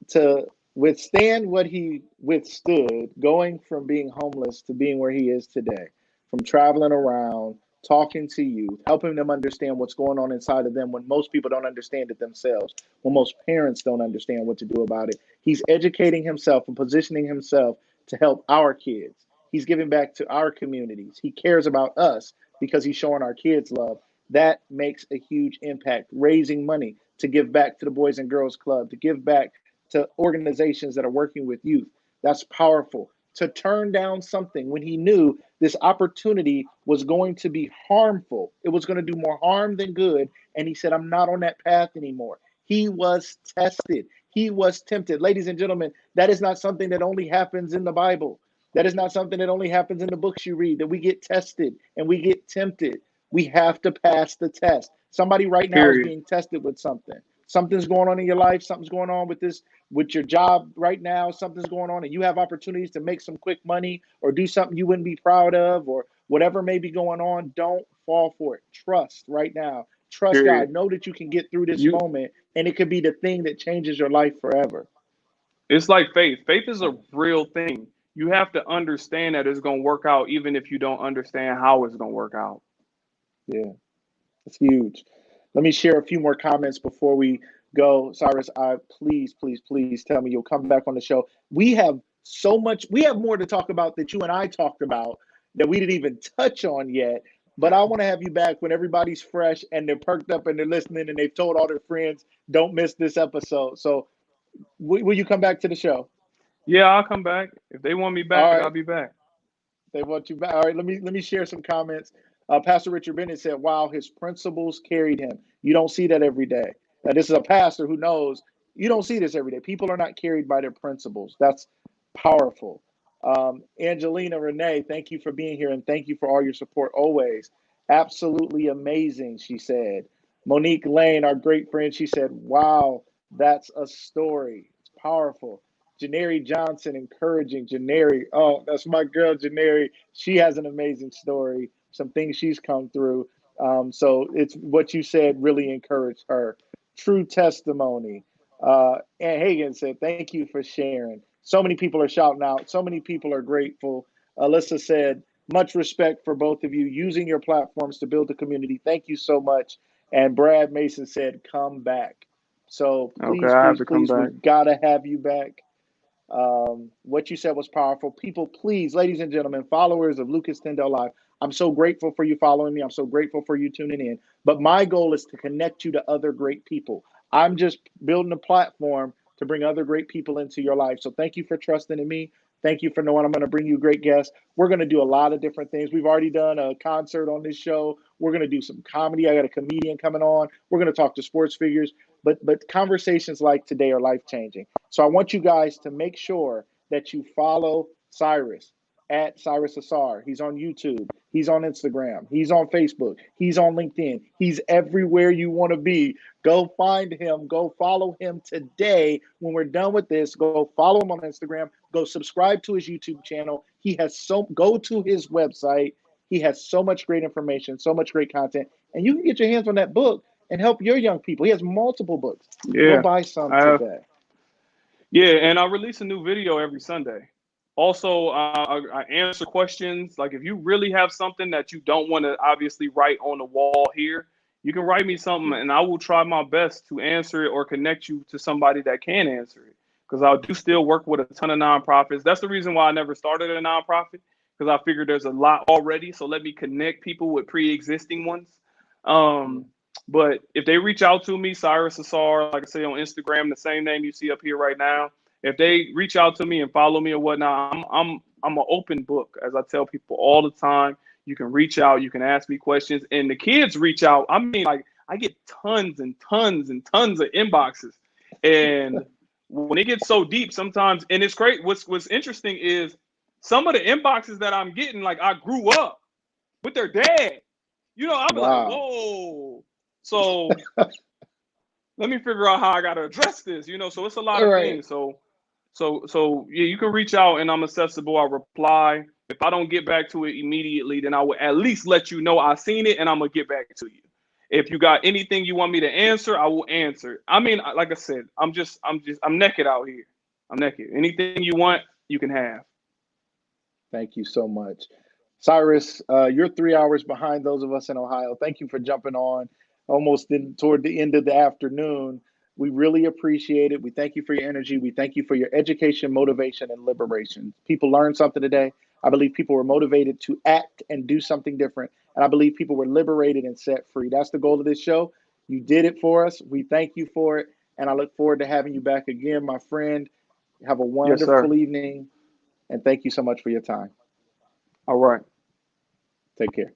to withstand what he withstood, going from being homeless to being where he is today, from traveling around, talking to youth, helping them understand what's going on inside of them when most people don't understand it themselves, when most parents don't understand what to do about it. He's educating himself and positioning himself to help our kids. He's giving back to our communities. He cares about us because he's showing our kids love. That makes a huge impact. Raising money to give back to the Boys and Girls Club, to give back to organizations that are working with youth. That's powerful. To turn down something when he knew this opportunity was going to be harmful, it was going to do more harm than good. And he said, I'm not on that path anymore. He was tested, he was tempted. Ladies and gentlemen, that is not something that only happens in the Bible. That is not something that only happens in the books you read, that we get tested and we get tempted. We have to pass the test. Somebody right now is Period. being tested with something. Something's going on in your life. Something's going on with your job right now. Something's going on, and you have opportunities to make some quick money or do something you wouldn't be proud of, or whatever may be going on. Don't fall for it. Trust right now. Trust God. Period. Know that you can get through this You moment, and it could be the thing that changes your life forever. It's like faith. Faith is a real thing. You have to understand that it's gonna work out even if you don't understand how it's gonna work out. Yeah, it's huge. Let me share a few more comments before we go. Cyrus, please, please, please tell me you'll come back on the show. We have so much, we have more to talk about that you and I talked about that we didn't even touch on yet. But I want to have you back when everybody's fresh and they're perked up and they're listening and they've told all their friends, don't miss this episode. So, will you come back to the show? Yeah, I'll come back. If they want me back, All I'll right. be back. They want you back. All right, let me share some comments. Pastor Richard Bennett said, "Wow, his principles carried him." You don't see that every day. Now, this is a pastor who knows you don't see this every day. People are not carried by their principles. That's powerful. Angelina Renee, thank you for being here and thank you for all your support always. Absolutely amazing, she said. Monique Lane, our great friend, she said, "Wow, that's a story. It's powerful." Janeri Johnson encouraging Janeri. Oh, that's my girl, Janeri. She has an amazing story, some things she's come through. So it's what you said really encouraged her. True testimony. Ann Hagan said, thank you for sharing. So many people are shouting out. So many people are grateful. Alyssa said, much respect for both of you using your platforms to build the community. Thank you so much. And Brad Mason said, come back. So Okay, please, I have please, to come please, back. we've got to have you back. What you said was powerful. People, please, ladies and gentlemen, followers of Lucas Tyndale Live, I'm so grateful for you following me. I'm so grateful for you tuning in. But my goal is to connect you to other great people. I'm just building a platform to bring other great people into your life. So thank you for trusting in me. Thank you for knowing I'm going to bring you great guests. We're going to do a lot of different things. We've already done a concert on this show. We're going to do some comedy. I got a comedian coming on. We're going to talk to sports figures. But conversations like today are life changing. So I want you guys to make sure that you follow Cyrus at Cyrus Ausar. He's on YouTube. He's on Instagram. He's on Facebook. He's on LinkedIn. He's everywhere you want to be. Go find him. Go follow him today. When we're done with this, go follow him on Instagram. Go subscribe to his YouTube channel. Go to his website. He has so much great information, so much great content, and you can get your hands on that book and help your young people. He has multiple books. Go Yeah, buy some I have. today. Yeah, and I release a new video every Sunday. Also, I answer questions. Like if you really have something that you don't want to obviously write on the wall here, you can write me something, and I will try my best to answer it or connect you to somebody that can answer it. Because I do still work with a ton of nonprofits. That's the reason why I never started a nonprofit, because I figured there's a lot already. So let me connect people with pre-existing ones. But if they reach out to me, Cyrus Ausar, like I say on Instagram, the same name you see up here right now. If they reach out to me and follow me or whatnot, I'm an open book, as I tell people all the time. You can reach out, you can ask me questions, and the kids reach out. I mean, like I get tons and tons and tons of inboxes, and when it gets so deep, sometimes, and it's great. What's interesting is some of the inboxes that I'm getting, like I grew up with their dad. You know, I'll be like, Wow. whoa. So let me figure out how I got to address this. You know, so it's a lot All of right. things. So yeah, you can reach out and I'm accessible. I reply. If I don't get back to it immediately, then I will at least let you know I seen it and I'm gonna get back to you. If you got anything you want me to answer, I will answer. I mean, like I said, I'm naked out here. I'm naked. Anything you want, you can have. Thank you so much. Cyrus, you're 3 hours behind those of us in Ohio. Thank you for jumping on almost toward the end of the afternoon. We really appreciate it. We thank you for your energy. We thank you for your education, motivation, and liberation. People learned something today. I believe people were motivated to act and do something different. And I believe people were liberated and set free. That's the goal of this show. You did it for us. We thank you for it. And I look forward to having you back again, my friend. Have a Yes, wonderful sir. evening. And thank you so much for your time. All right. Take care.